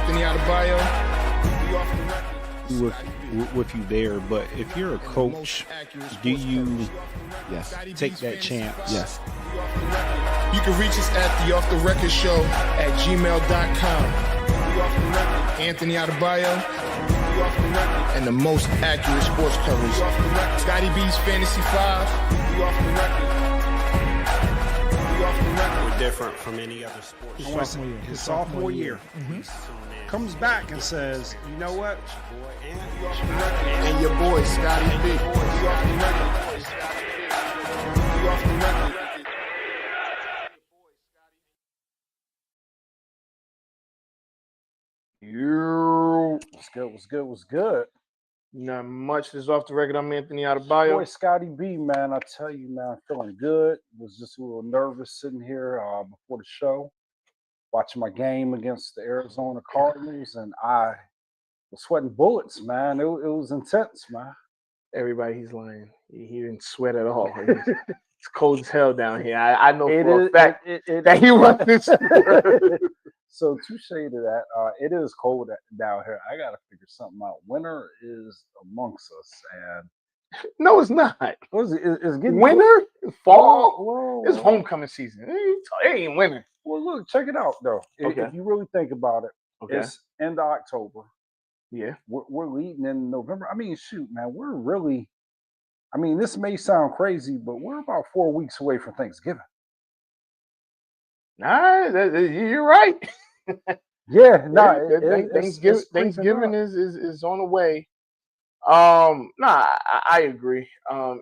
Anthony Adebayo. We off the record. With you there, but if you're a coach, do you take that chance? Yes. You can reach us at the Off the Record Show at gmail.com. Anthony Adebayo and the most accurate sports coverage. Scotty B's Fantasy 5. We're different from any other sports. His sophomore year. Comes back and says, you know what? And your boy, Scotty B. What's good? Not much. This is Off the Record. I'm Anthony Adebayo. Boy, Scotty B, man, I tell you, man, I'm feeling good. Was just a little nervous sitting here before the show, watching my game against the Arizona Cardinals, and I was sweating bullets, man. It was intense, man. Everybody, he's lying. He didn't sweat at all. It's cold as hell down here. I know for a fact that he runs. So touche to that. It is cold down here. I got to figure something out. Winter is amongst us, and no, it's not. What is it? It's getting winter, fall. Whoa. It's homecoming season. It ain't winter. Well, look, check it out though. Okay. If you really think about it, it's end of October. Yeah, we're leading in November. I mean, shoot, man, we're really. I mean, this may sound crazy, but we're about 4 weeks away from Thanksgiving. Nah, you're right. Yeah, Thanksgiving is on the way. I agree. I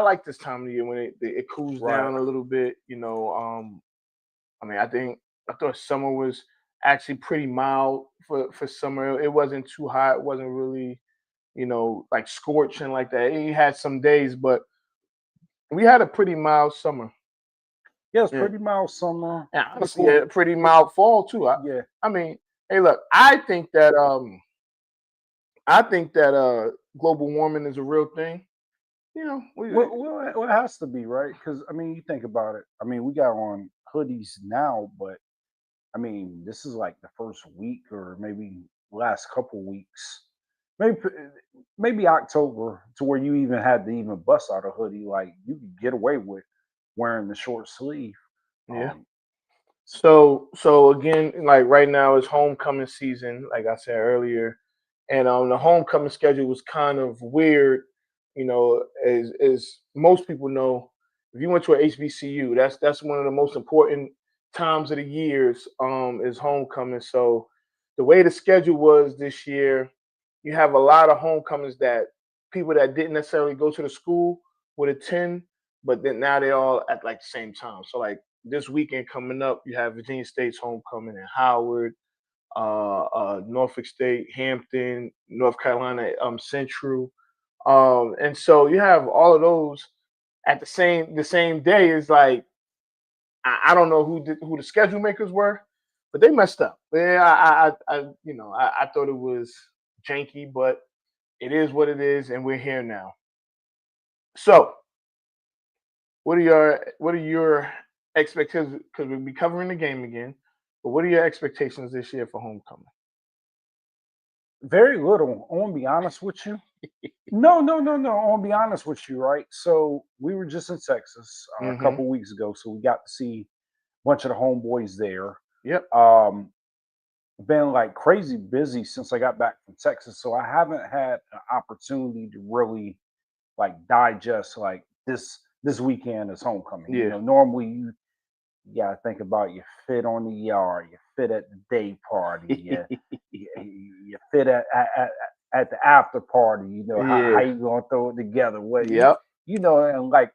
like this time of the year when it cools down a little bit. I thought summer was actually pretty mild for summer. It wasn't too hot. It wasn't really, like scorching like that. It had some days, but we had a pretty mild summer. Yeah, it's pretty mild summer. Yeah, honestly, a pretty mild fall too. I mean, hey, look, I think that global warming is a real thing. Well, it has to be, right? Because I mean, you think about it. I mean, we got on hoodies now, but I mean, this is like the first week or maybe last couple weeks, maybe October, to where you even had to even bust out a hoodie. Like you could get away with wearing the short sleeve. Yeah. So again, like right now is homecoming season, like I said earlier, and the homecoming schedule was kind of weird. As most people know, if you went to an HBCU, that's one of the most important times of the years is homecoming. So the way the schedule was this year, you have a lot of homecomings that people that didn't necessarily go to the school would attend, but then now they're all at like the same time. So like this weekend coming up, you have Virginia State's homecoming in Howard, Norfolk State, Hampton, North Carolina, Central. And so you have all of those at the same day. Is like I don't know who the schedule makers were, but they messed up. Yeah, I thought it was janky, but it is what it is, and we're here now. So, what are your expectations? Because we'll be covering the game again, but what are your expectations this year for homecoming? Very little. I want to be honest with you. No. I want to be honest with you, right? So we were just in Texas a couple weeks ago, so we got to see a bunch of the homeboys there. Yep. Been like crazy busy since I got back from Texas, so I haven't had an opportunity to really like digest like this weekend is homecoming. Yeah. Normally you gotta think about your fit on the yard, your fit at the day party, you fit at the after party. How you gonna throw it together? And like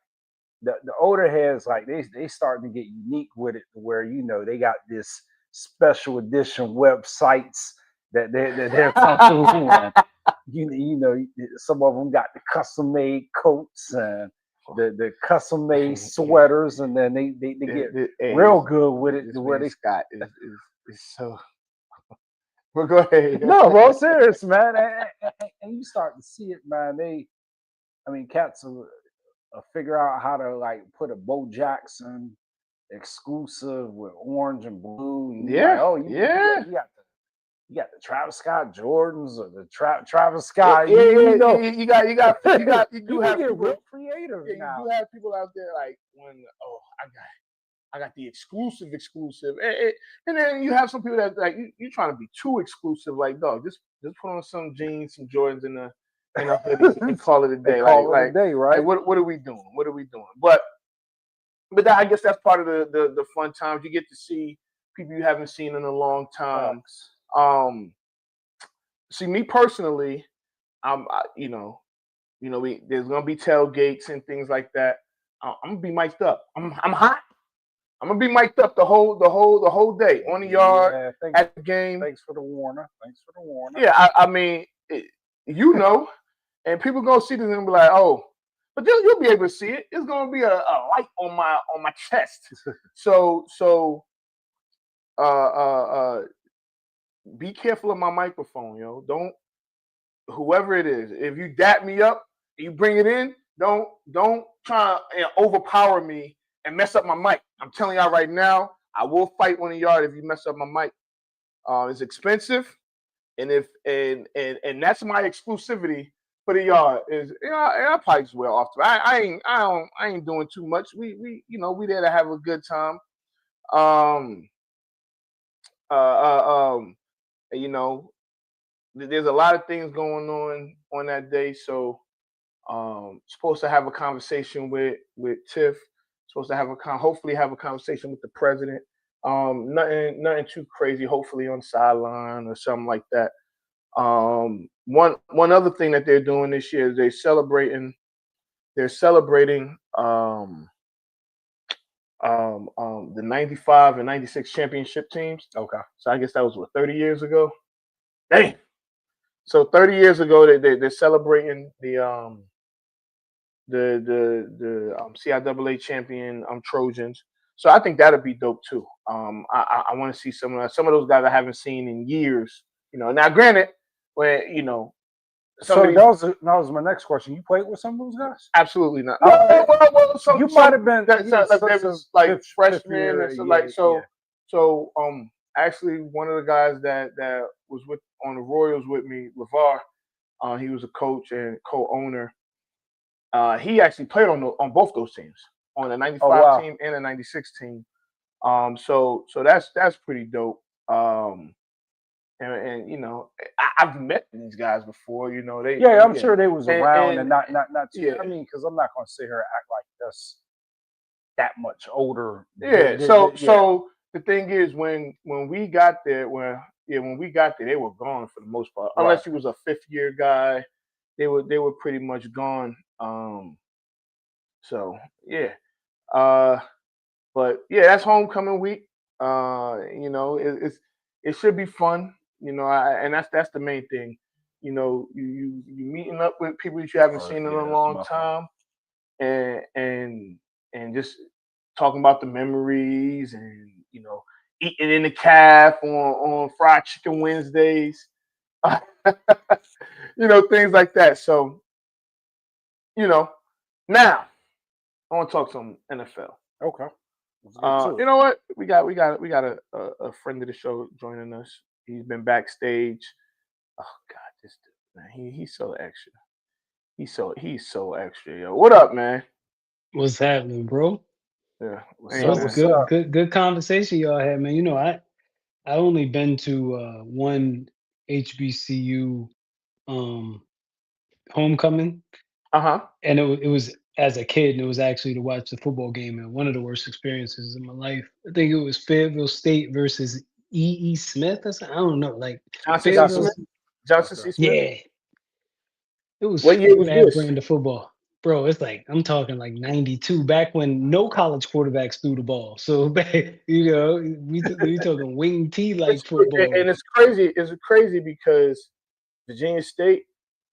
the older heads, like they starting to get unique with it, where they got this special edition websites that they're comfortable with. Some of them got the custom made coats and the custom made sweaters, and then they get real good with it. Where they Scott is so. Well, go ahead. No, bro, serious, man. And you start to see it, man. Cats will figure out how to like put a Bo Jackson exclusive with orange and blue. And you got the Travis Scott Jordans or the Travis Scott. You do people have get people, real creative now. You do have people out there like I got the exclusive, and then you have some people that like you trying to be too exclusive. Like, dog, just put on some jeans, some Jordans, and a hoodie, and call it a day. Right? Like, what are we doing? What are we doing? But I guess that's part of the fun times. You get to see people you haven't seen in a long time. See, me personally, there's gonna be tailgates and things like that. I'm gonna be mic'd up. I'm hot. I'm gonna be mic'd up the whole day on the yard at the game. Thanks for the warner. Yeah, I mean, and people gonna see this and be like, oh, but you'll be able to see it. It's gonna be a light on my chest. So be careful of my microphone, yo. Don't, whoever it is, if you dap me up, you bring it in. Don't try to overpower me and mess up my mic. I'm telling y'all right now, I will fight on the yard if you mess up my mic. It's expensive, and that's my exclusivity for the yard. Is I probably just wear off. I ain't doing too much. We there to have a good time. There's a lot of things going on that day, so supposed to have a conversation with Tiff. Supposed to hopefully have a conversation with the president. Nothing too crazy. Hopefully on the sideline or something like that. One other thing that they're doing this year is they're celebrating the 95 and 96 championship teams. Okay. So I guess that was 30 years ago. Dang. So 30 years ago, they're celebrating the CIAA champion Trojans. So I think that'd be dope too. I want to see some of those guys I haven't seen in years. Now granted, so that was my next question. You played with some of those guys? Absolutely not. You might have been. Like freshmen and so So actually one of the guys that was on the Royals with me, LeVar, he was a coach and co-owner. He actually played on both those teams, on the 95 team and the 96 team. So that's pretty dope. And I've met these guys before. I'm sure they was around and not too. Yeah. I mean, because I'm not going to sit here and act like that's that much older. Yeah. So the thing is, when we got there, they were gone for the most part. Right. Unless he was a fifth year guy, they were pretty much gone. So yeah. But yeah, that's homecoming week. It should be fun. And that's the main thing. You meeting up with people that you haven't seen in a long time, and just talking about the memories, and eating in the caf on fried chicken Wednesdays, things like that. So, now I want to talk some NFL. Okay. You know what? We got a friend of the show joining us. He's been backstage. Oh God, this dude, man, he's so extra. He's so extra, yo. What up, man? What's happening, bro? Yeah, what's good conversation y'all had, man. I only been to one HBCU homecoming. And it was as a kid, and it was actually to watch the football game, and one of the worst experiences in my life. I think it was Fayetteville State versus E.E. Smith. I don't know, like Johnson C. Smith. Yeah, it was what year was this? Brand of football, bro. It's like I'm talking like '92, back when no college quarterbacks threw the ball. So we talking wing T like football. And it's crazy. It's crazy because Virginia State,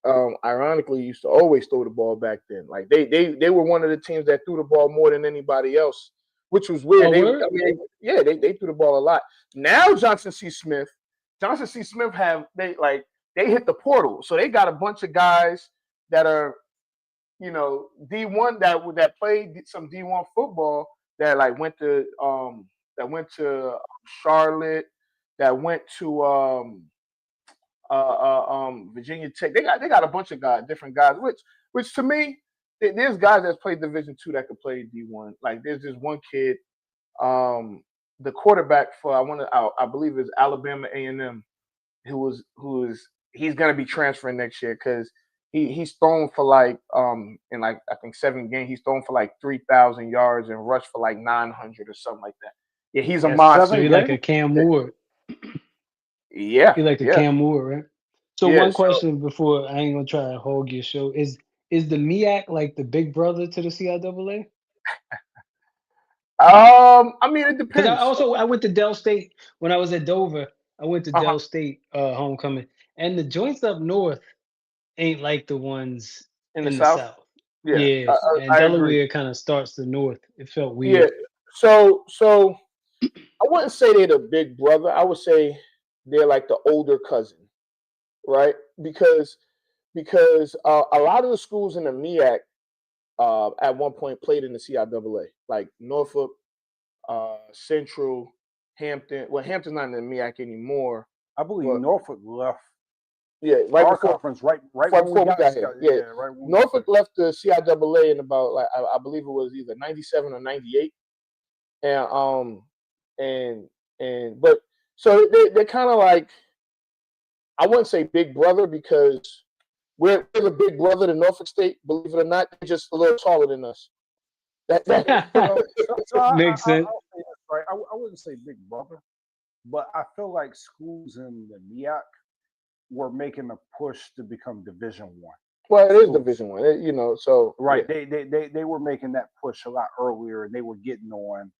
ironically, used to always throw the ball back then. Like they were one of the teams that threw the ball more than anybody else, which was weird. They threw the ball a lot. Now Johnson C. Smith they hit the portal, so they got a bunch of guys that are D1 that played some D1 football that like went to Charlotte, that went to Virginia Tech. They got a bunch of different guys, which to me, there's guys that's played Division II that could play D1. Like there's this one kid, the quarterback for I believe it's Alabama A&M, he's gonna be transferring next year because he's thrown for like in like I think 7 games he's thrown for like 3,000 yards and rushed for like 900 or something like that. Yeah, he's a monster. So you like a Cam Ward? Yeah, You like the Cam Ward, right? So yeah, one question before I ain't gonna try to hog your show is the MEAC like the big brother to the CIAA? I mean it Because depends. I went to Dell State when I was at Dover. I went to Uh-huh. Dell State homecoming, and the joints up north ain't like the ones In in the the South. south. Yeah, Yeah, and I agree. Delaware kind of starts the north. It felt Yeah, weird. so I wouldn't say they're the big brother. I would say they're like the older cousin, right? Because a lot of the schools in the MEAC at one point played in the CIAA, like Norfolk, Central, Hampton. Well, Hampton's not in the MEAC anymore. I believe Norfolk left. Yeah, right our before conference, right before we got here. Yeah, right. Norfolk left the CIAA in about like I believe it was either 97 or 98, and but so they're kind of like, I wouldn't say big brother because we're the big brother to Norfolk State. Believe it or not, they're just a little taller than us. Makes sense. Right. I wouldn't say big brother, but I feel like schools in the MEAC were making a push to become Division I. Well, it is Division I, so right. Yeah. They were making that push a lot earlier, and they were getting on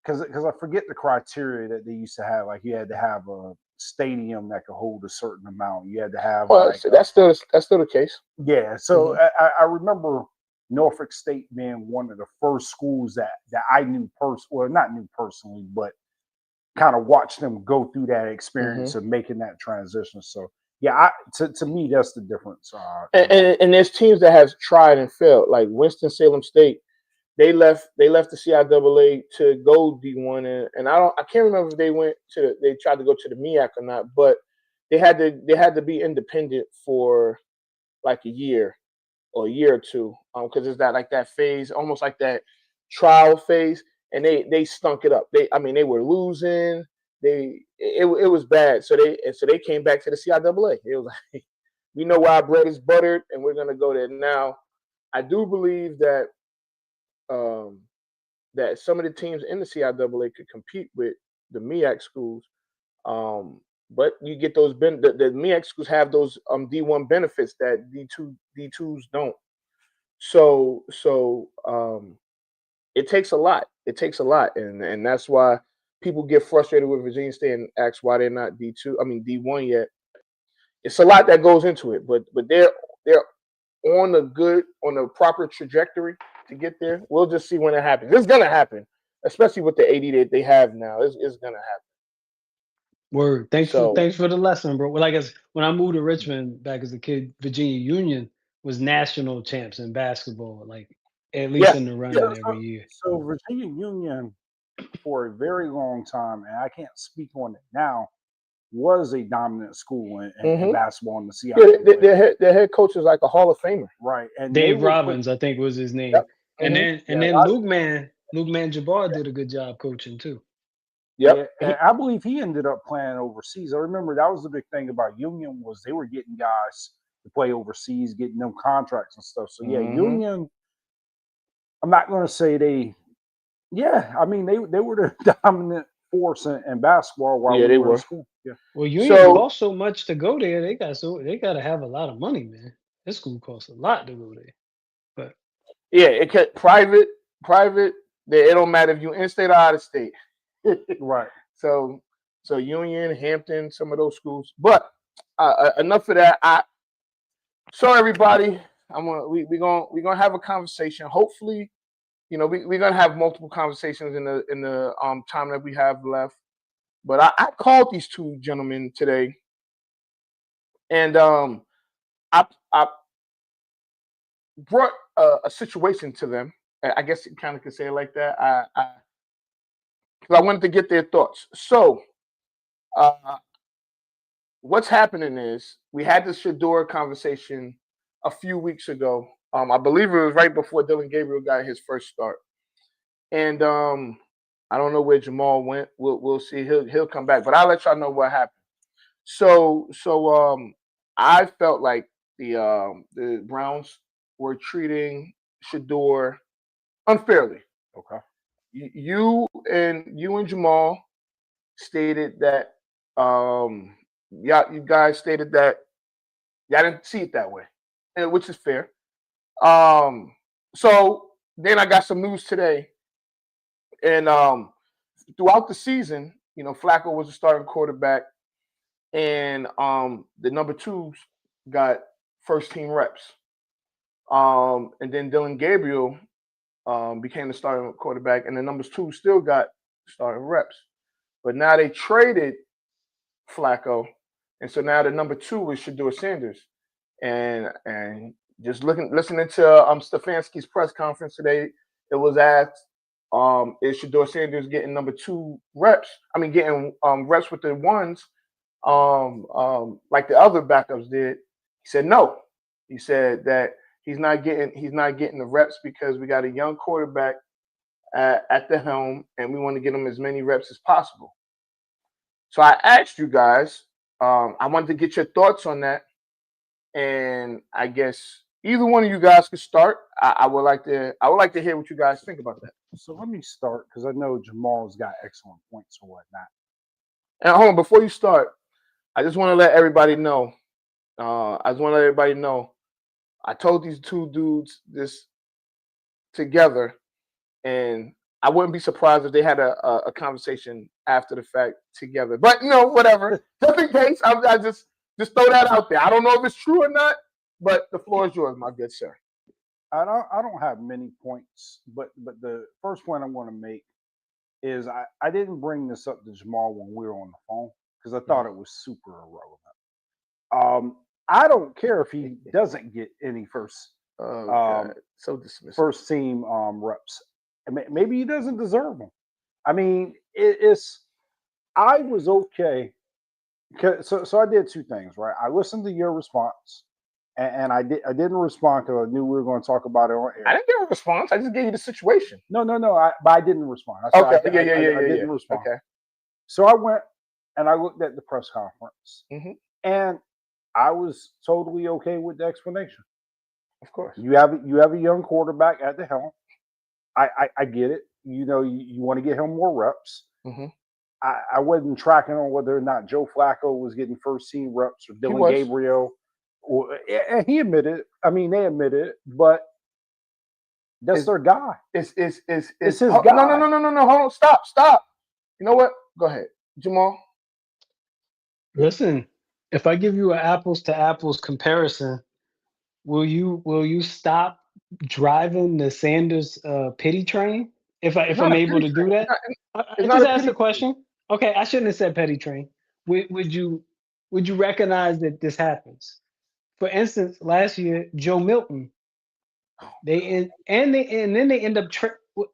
because I forget the criteria that they used to have. Like you had to have a stadium that could hold a certain amount. You had to have. Well, that's still the case. Yeah. So I remember Norfolk State being one of the first schools that I knew not knew personally, but kind of watched them go through that experience of making that transition. So yeah, to me that's the difference. And there's teams that have tried and failed, like Winston-Salem State. They left the CIAA to go D1, and I can't remember if they tried to go to the MEAC or not, but they had to be independent for like a year or two, because it's that phase, almost like that trial phase, and they stunk it up. They were losing. It was bad. So they came back to the CIAA. It was like, we know why our bread is buttered, and we're gonna go there. Now, I do believe that that some of the teams in the CIAA could compete with the MEAC schools, but you get those the MEAC schools have those D1 benefits that D2s don't. So it takes a lot. It takes a lot, and that's why people get frustrated with Virginia State and ask why they're not D1 yet. It's a lot that goes into it, but they're on the proper trajectory to get there. We'll just see when it happens. It's gonna happen, especially with the AD that they have now. It's gonna happen. Word. Thanks for the lesson, bro. Well, when I moved to Richmond back as a kid, Virginia Union was national champs in basketball, like at least in the running every year. So Virginia Union, for a very long time, and I can't speak on it now, was a dominant school in basketball in the CIAA. Yeah, their head coach is like a Hall of Famer, right? And Dave Robbins, I think, was his name. Yep. And then Luke Jabbar did a good job coaching too. Yep. Yeah, I believe he ended up playing overseas. I remember that was the big thing about Union was they were getting guys to play overseas, getting them contracts and stuff. So yeah, Union. I'm not going to say they. Yeah, I mean they were the dominant force in basketball while we were in school. Yeah. Well, Union cost so much to go there. They got to have a lot of money, man. This school costs a lot to go there. But yeah, it could private. It don't matter if you in state or out of state. Right. So Union, Hampton, some of those schools. But enough of that. So everybody, we're gonna have a conversation. Hopefully, we're gonna have multiple conversations in the time that we have left. But I called these two gentlemen today, and I brought a situation to them I guess you kind of could say it like that. Because I wanted to get their thoughts. So, what's happening is we had this Shedeur conversation a few weeks ago. I believe it was right before Dylan Gabriel got his first start, and I don't know where Jamal went. We'll see. He'll come back, but I'll let y'all know what happened. So I felt like the Browns were treating Shedeur unfairly. Okay. You and Jamal stated that you guys stated that y'all didn't see it that way, which is fair. So then I got some news today, and throughout the season, Flacco was the starting quarterback, and the number twos got first team reps. And then Dylan Gabriel became the starting quarterback, and the numbers two still got starting reps. But now they traded Flacco, and so now the number two is Shedeur Sanders. And just listening to Stefanski's press conference today, it was asked, is Shedeur Sanders getting number two reps? I mean, getting reps with the ones, like the other backups did. He said no. He said that he's not getting the reps because we got a young quarterback at the helm, and we want to get him as many reps as possible. So I asked you guys. I wanted to get your thoughts on that, and I guess either one of you guys could start. I would like to hear what you guys think about that. So let me start because I know Jamal's got excellent points or whatnot. And hold on, before you start, I just want to let everybody know. I told these two dudes this together, and I wouldn't be surprised if they had a conversation after the fact together. But whatever. Just in case, I just throw that out there. I don't know if it's true or not, but the floor is yours, my good sir. I don't have many points, but the first point I want to make is I didn't bring this up to Jamal when we were on the phone because I thought it was super irrelevant. I don't care if he doesn't get any first team reps. Maybe he doesn't deserve them. I mean, I was okay. So I did two things, right? I listened to your response, and I didn't respond because I knew we were going to talk about it on air. I didn't give a response. I just gave you the situation. No. But I didn't respond. I didn't respond. Okay. So I went and I looked at the press conference, and I was totally okay with the explanation. Of course, you have a young quarterback at the helm. I get it. You want to get him more reps. I wasn't tracking on whether or not Joe Flacco was getting first team reps or Dylan Gabriel. And he admitted it. I mean, they admitted it, but that's their guy. It's his guy. No. Hold on. Stop. You know what? Go ahead, Jamal. Listen, if I give you an apples to apples comparison, will you stop driving the Sanders pity train? If I'm able to do that, I just asked the question. Okay, I shouldn't have said petty train. Would you recognize that this happens? For instance, last year Joe Milton, then they end up.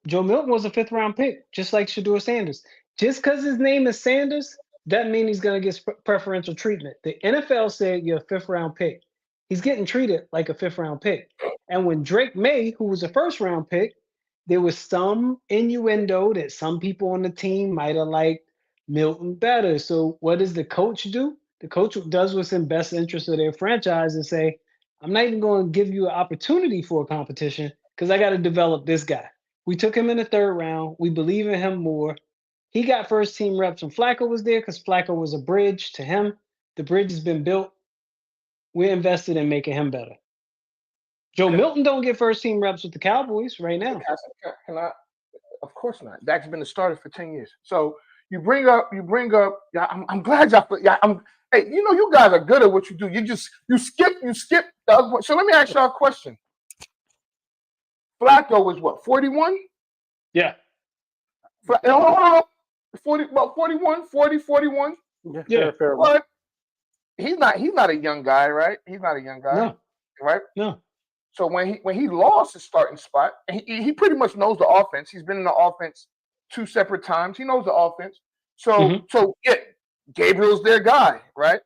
Joe Milton was a 5th round pick, just like Shedeur Sanders. Just because his name is Sanders doesn't mean he's going to get preferential treatment. The NFL said you're a 5th round pick. He's getting treated like a 5th round pick. And when Drake May, who was a 1st round pick, there was some innuendo that some people on the team might have liked Milton better. So what does the coach do? The coach does what's in best interest of their franchise and say, I'm not even going to give you an opportunity for a competition because I got to develop this guy. We took him in the 3rd round. We believe in him more. He got first team reps when Flacco was there because Flacco was a bridge to him. The bridge has been built. We're invested in making him better. Joe Milton don't get first team reps with the Cowboys right now. Of course not. Dak's been the starter for 10 years. So you bring up. Yeah, I'm glad y'all. Yeah, hey, you guys are good at what you do. You skip the other one. So let me ask y'all a question. Flacco was what, 41? Yeah. Hold on. 41, 41. Yeah. Fair. But he's not a young guy, right? He's not a young guy. No. Right? No. So when he lost his starting spot, and he pretty much knows the offense. He's been in the offense 2 separate times. He knows the offense. So yeah, Gabriel's their guy, right?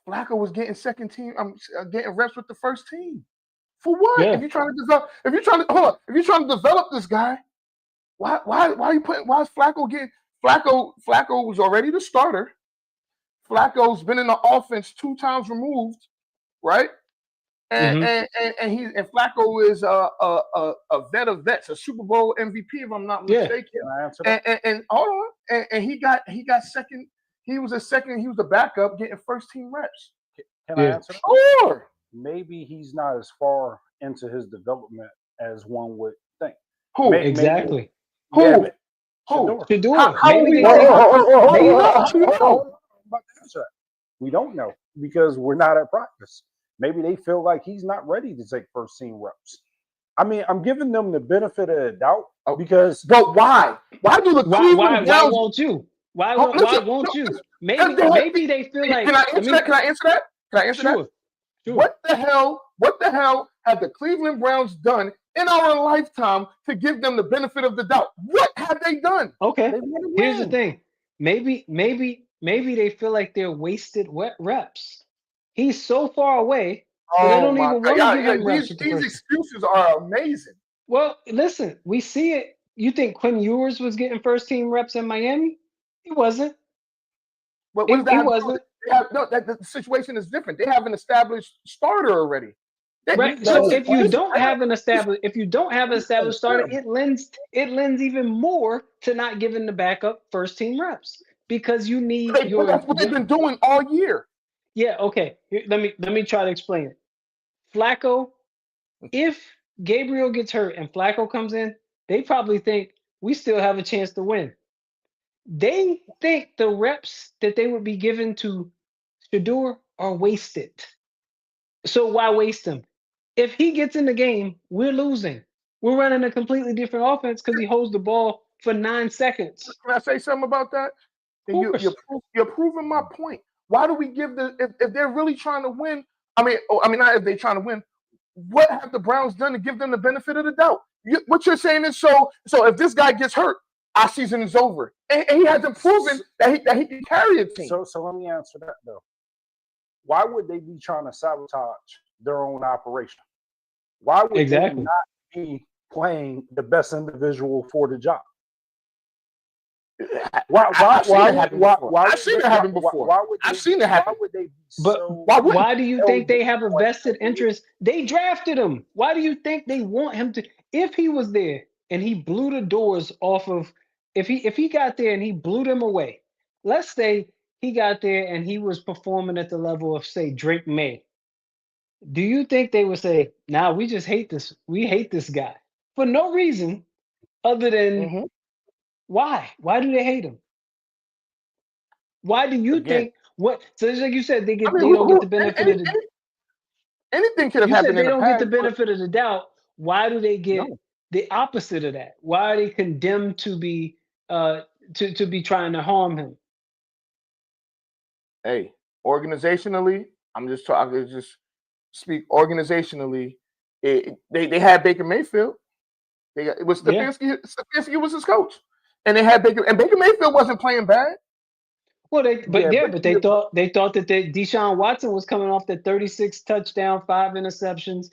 Flacco was getting second team. Getting reps with the first team. For what? Yeah. If you're trying to develop this guy, why is Flacco getting Flacco was already the starter. Flacco's been in the offense 2 times removed, right? And Flacco is a vet of vets, a Super Bowl MVP if I'm not mistaken. And hold on, and he got second. He was the backup getting first team reps. Can I answer that? Sure. Maybe he's not as far into his development as one would think. Who? Exactly. Who? Shedeur. We don't know because we're not at practice. Maybe they feel like he's not ready to take first team reps. I mean, I'm giving them the benefit of the doubt because. But why? Why do the Cleveland Browns? Why won't you? Why won't you? Maybe they feel like. Can I answer that? Sure. What the hell have the Cleveland Browns done in our lifetime to give them the benefit of the doubt? What have they done? Okay. Here's the thing. Maybe they feel like they're wasted reps. He's so far away. They don't even want to give him reps. These excuses are amazing. Well, listen, we see it. You think Quinn Ewers was getting first team reps in Miami? He wasn't. What he wasn't. The situation is different. They have an established starter already. Right. So if you don't have an established starter, it lends even more to not giving the backup first team reps because you need that's what they've been doing all year. Yeah. Okay. Let me try to explain it. Flacco, if Gabriel gets hurt and Flacco comes in, they probably think we still have a chance to win. They think the reps that they would be given to Shedeur are wasted. So why waste them? If he gets in the game, we're losing. We're running a completely different offense because he holds the ball for 9 seconds. Can I say something about that? You're proving my point. Why do we give if they're really trying to win? I mean, not if they're trying to win. What have the Browns done to give them the benefit of the doubt? What you're saying is so if this guy gets hurt, our season is over, and he hasn't proven that he can carry a team. So let me answer that though. Why would they be trying to sabotage their own operation? Why would they not be playing the best individual for the job? I've seen it happen before. Why would they be why do you think they have a vested interest? They drafted him. Why do you think they want him to? If he was there and he blew the doors off of, if he got there and he blew them away, let's say he got there and he was performing at the level of, say, Drake May. Do you think they would say, "Nah, we just hate this. We hate this guy for no reason other than why? Why do they hate him? Why do you think what?" So it's like you said, they don't get the benefit of the. Anything could have happened. They don't get the benefit of the doubt. Why do they get the opposite of that? Why are they condemned to be to be trying to harm him? Hey, organizationally, I'm just talking. Just speak organizationally. They had Baker Mayfield. It was Stefanski. Stefanski was his coach, and they had Baker. And Baker Mayfield wasn't playing bad. Well, they thought that Deshaun Watson was coming off the 36 touchdown, 5 interceptions,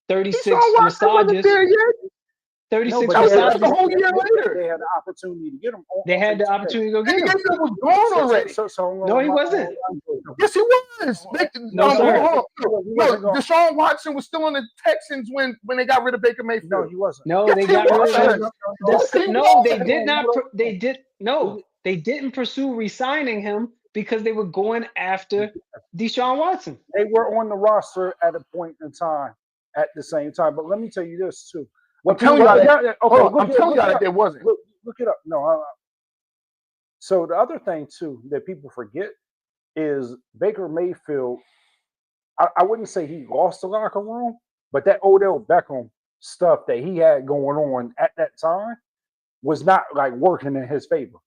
36 massages. 36 massages. A whole year later. They had the opportunity to get him. They had the opportunity to go get him. Mayfield was gone already. No, he wasn't. Yes, he was. No, sir. Deshaun Watson was still on the Texans when they got rid of Baker Mayfield. No, he wasn't. No, they got rid of him. No, they did not. They didn't pursue re-signing him because they were going after Deshaun Watson. They were on the roster at a point in time at the same time. But let me tell you this too. I'm telling you that there wasn't. Look it up. No. So the other thing too that people forget is Baker Mayfield. I wouldn't say he lost the locker room, but that Odell Beckham stuff that he had going on at that time was not like working in his favor.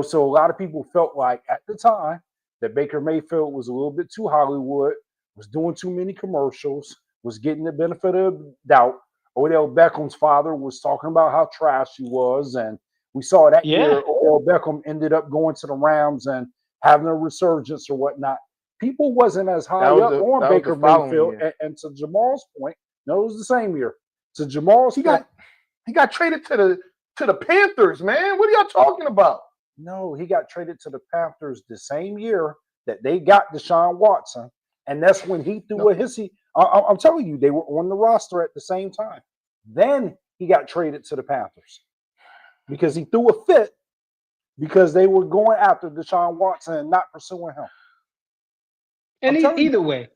So a lot of people felt like at the time that Baker Mayfield was a little bit too Hollywood, was doing too many commercials, was getting the benefit of doubt. Odell Beckham's father was talking about how trash he was, and we saw that year Odell Beckham ended up going to the Rams and having a resurgence or whatnot. People wasn't as high up on Baker Mayfield, and to Jamal's point, no, it was the same year. To Jamal's point, he got traded to the Panthers, man. What are y'all talking about? No, he got traded to the Panthers the same year that they got Deshaun Watson, and that's when he threw a hissy. I'm telling you, they were on the roster at the same time. Then he got traded to the Panthers because he threw a fit because they were going after Deshaun Watson and not pursuing him. And either way,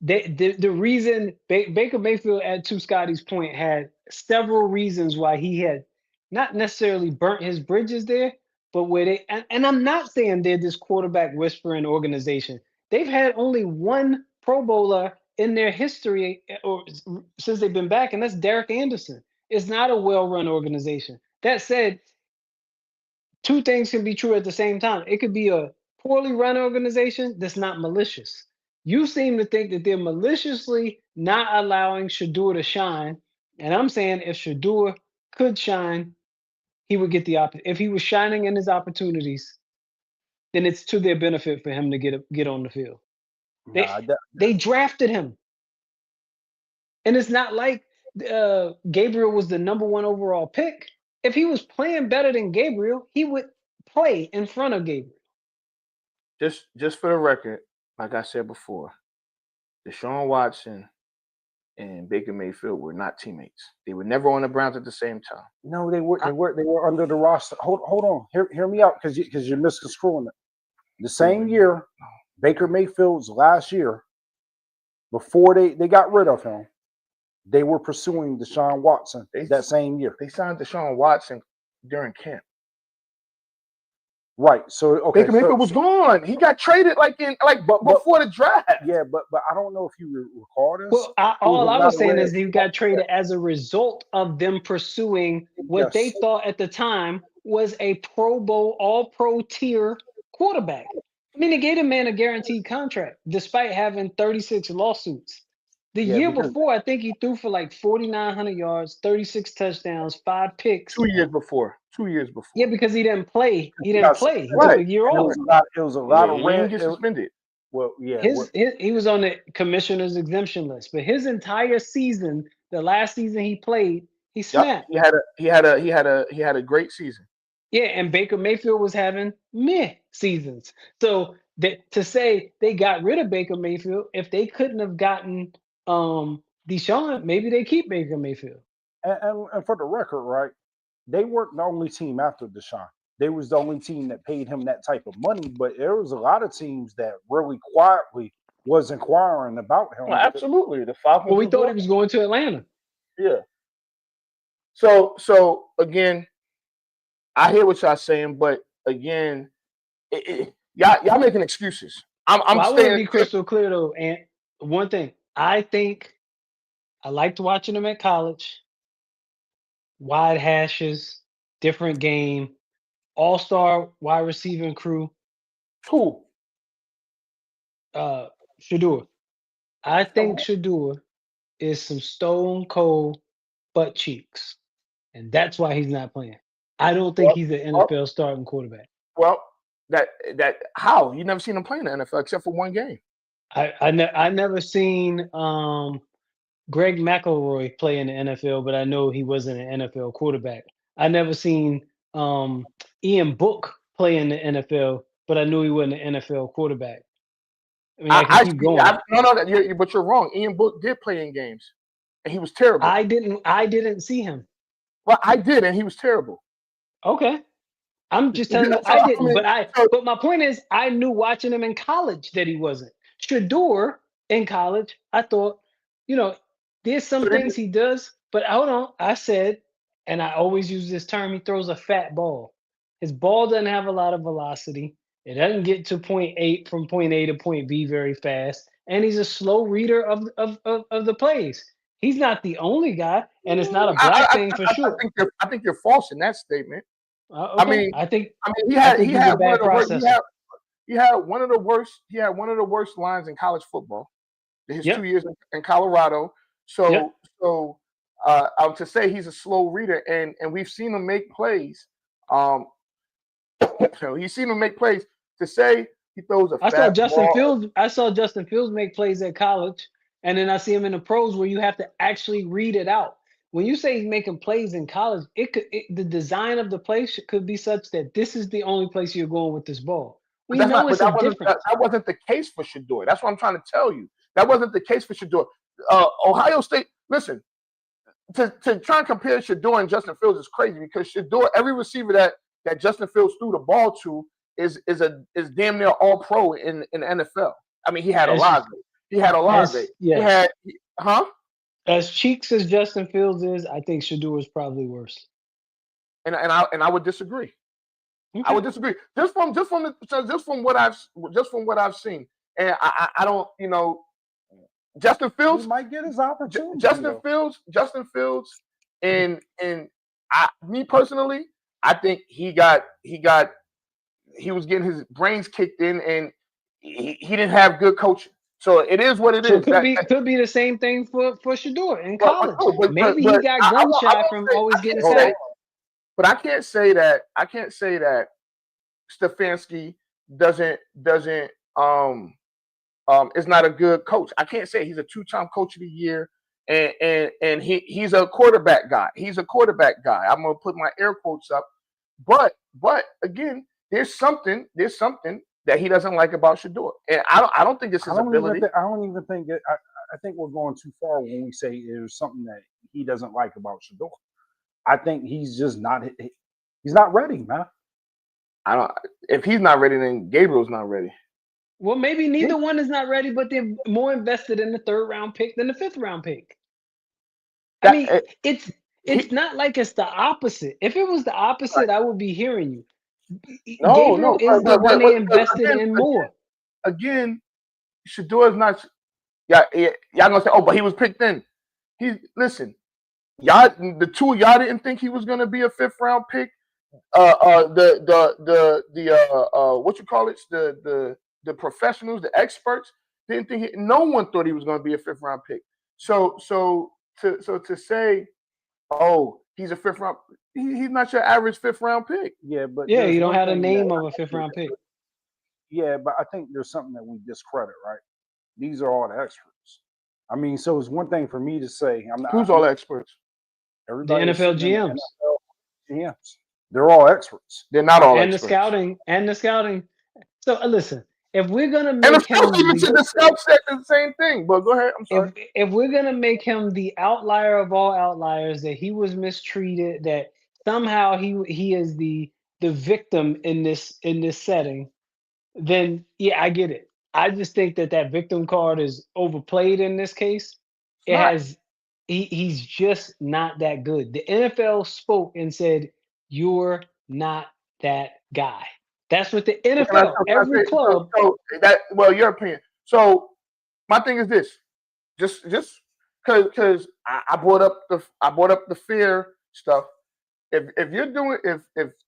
the reason Baker Mayfield, to Scotty's point, had several reasons why he had not necessarily burnt his bridges there, but where they and I'm not saying they're this quarterback whispering organization. They've had only one Pro Bowler in their history or since they've been back, and that's Derek Anderson. It's not a well-run organization. That said, two things can be true at the same time. It could be a poorly run organization that's not malicious. You seem to think that they're maliciously not allowing Shedeur to shine. And I'm saying if Shedeur could shine, he would get the opportunity. If he was shining in his opportunities, then it's to their benefit for him to get on the field. They drafted him. And it's not like Gabriel was the number 1 overall pick. If he was playing better than Gabriel, he would play in front of Gabriel. Just for the record, like I said before, Deshaun Watson and Baker Mayfield were not teammates. They were never on the Browns at the same time. No, they were under the roster. Hold on. Hear me out because you're misconstruing it. The same year, Baker Mayfield's last year, before they got rid of him, they were pursuing Deshaun Watson that same year. They signed Deshaun Watson during camp. Right. So okay, Baker Mayfield was gone. He got traded before the draft. Yeah, but I don't know if you recall this. Well, all I was saying is he got traded as a result of them pursuing what they thought at the time was a Pro Bowl, All-Pro tier quarterback. I mean, they gave a man a guaranteed contract despite having 36 lawsuits. The year before, I think he threw for like 4,900 yards, 36 touchdowns, 5 picks. 2 years before. Yeah, because he didn't play. He took a year off. It was a lot of he didn't get suspended. Well, yeah. He was on the commissioner's exemption list, but his entire season, the last season he played, he snapped. Yep. He had a great season. Yeah, and Baker Mayfield was having meh seasons. So to say they got rid of Baker Mayfield, if they couldn't have gotten Deshaun, maybe they keep Baker Mayfield. And for the record, right, they weren't the only team after Deshaun. They was the only team that paid him that type of money, but there was a lot of teams that really quietly was inquiring about him. Well, absolutely. The Falcons. Well, we thought he was going to Atlanta. Yeah. So again, I hear what y'all saying, but again, y'all making excuses. I want to be crystal clear though, and one thing, I think I liked watching him at college. Wide hashes, different game, all-star wide receiving crew. Who? Shedeur. I think Shedeur is some stone cold butt cheeks, and that's why he's not playing. I don't think he's an NFL starting quarterback. Well, that how you never seen him play in the NFL except for one game. I never seen Greg McElroy play in the NFL, but I know he wasn't an NFL quarterback. I never seen Ian Book play in the NFL, but I knew he wasn't an NFL quarterback. I mean, I can keep going. But you're wrong. Ian Book did play in games, and he was terrible. I didn't see him. Well, I did, and he was terrible. Okay. I'm just telling you, I didn't. But my point is, I knew watching him in college that he wasn't. Shedeur in college, I thought, there's some things he does, but hold on. I said, and I always use this term, he throws a fat ball. His ball doesn't have a lot of velocity. It doesn't get to point A to point B very fast. And he's a slow reader of the plays. He's not the only guy, and it's not a black thing for sure. I think you're false in that statement. Okay. I think he had one of the worst. he had one of the worst lines in college football. His 2 years in Colorado. So to say he's a slow reader, and we've seen him make plays. So he's seen him make plays. To say he throws a I fat saw Justin Fields make plays at college, and then I see him in the pros where you have to actually read it out. When you say he's making plays in college, the design of the play could be such that this is the only place you're going with this ball. That wasn't the case for Shedeur. That's what I'm trying to tell you. That wasn't the case for Shedeur. Ohio State, listen, to try and compare Shedeur and Justin Fields is crazy because Shedeur, every receiver that Justin Fields threw the ball to is damn near all pro in the NFL. I mean, he had a lot of it. He had a lot of it. Yeah. As cheeks as Justin Fields is, I think Shedeur is probably worse. And I would disagree. Okay. I would disagree. Just from what I've seen. And I don't, Justin Fields he might get his opportunity. Justin Fields, and me personally, I think he was getting his brains kicked in, and he didn't have good coaching. So it is what it is. Could be the same thing for Shedeur in college. Maybe he got gun shy from always getting sacked. But I can't say that Stefanski doesn't is not a good coach. I can't say he's a 2-time coach of the year, and he's a quarterback guy. He's a quarterback guy. I'm gonna put my air quotes up, but again, there's something that he doesn't like about Shedeur, and I don't think it's his ability. I don't even think it. I think we're going too far when we say there's something that he doesn't like about Shedeur. I think he's just not. He's not ready, man. If he's not ready, then Gabriel's not ready. Well, maybe neither one is not ready, but they're more invested in the 3rd round pick than the 5th round pick. It's not like it's the opposite. If it was the opposite, I would be hearing you. Gabriel is the one they invested in more. Again, Shedeur is not. Y'all gonna say, oh, but he was picked in. Listen, y'all, the two of y'all didn't think he was gonna be a 5th round pick. What you call it? The professionals, the experts didn't think no one thought he was going to be a 5th round pick. So to say, oh, he's a 5th round, he's not your average 5th round pick. Yeah, but you don't have the name of a 5th round pick. Yeah, but I think there's something that we discredit, right? These are all the experts. I mean, so it's one thing for me to say, who's all experts? Everybody. The NFL GMs. GMs. They're all experts. They're not all experts. And the scouting. So listen. If we're gonna make the scout said the same thing, but go ahead. I'm sorry. If we're gonna make him the outlier of all outliers, that he was mistreated, that somehow he is the victim in this setting, then yeah, I get it. I just think that victim card is overplayed in this case. He's just not that good. The NFL spoke and said, "You're not that guy." That's what the NFL, every club. Your opinion. So my thing is this, just because I brought up the fear stuff. If you're doing, if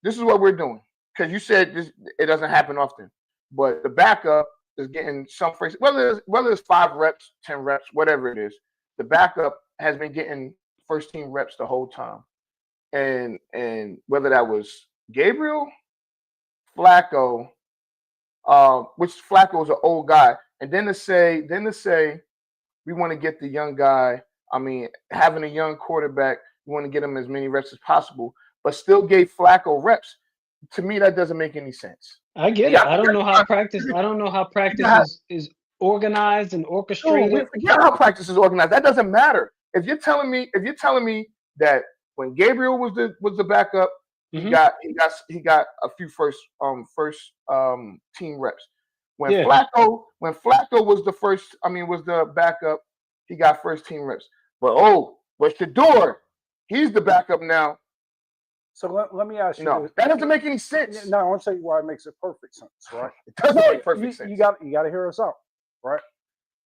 this is what we're doing, because you said this, it doesn't happen often, but the backup is getting some first, whether it's 5 reps, 10 reps, whatever it is, the backup has been getting first team reps the whole time, and whether that was Gabriel, Flacco, which Flacco is an old guy, and then to say we want to get the young guy. I mean, having a young quarterback, we want to get him as many reps as possible, but still gave Flacco reps. To me, that doesn't make any sense. I get it. I don't know how practice is organized and orchestrated. Forget how practice is organized. That doesn't matter. If you're telling me that when Gabriel was the backup, he got a few first team reps. When Flacco was the backup, he got first team reps. But Shedeur, he's the backup now. So let me ask you. No, that doesn't make any sense. No, I want to tell you why it makes it perfect sense, right? It doesn't make perfect sense. You got to hear us out, right?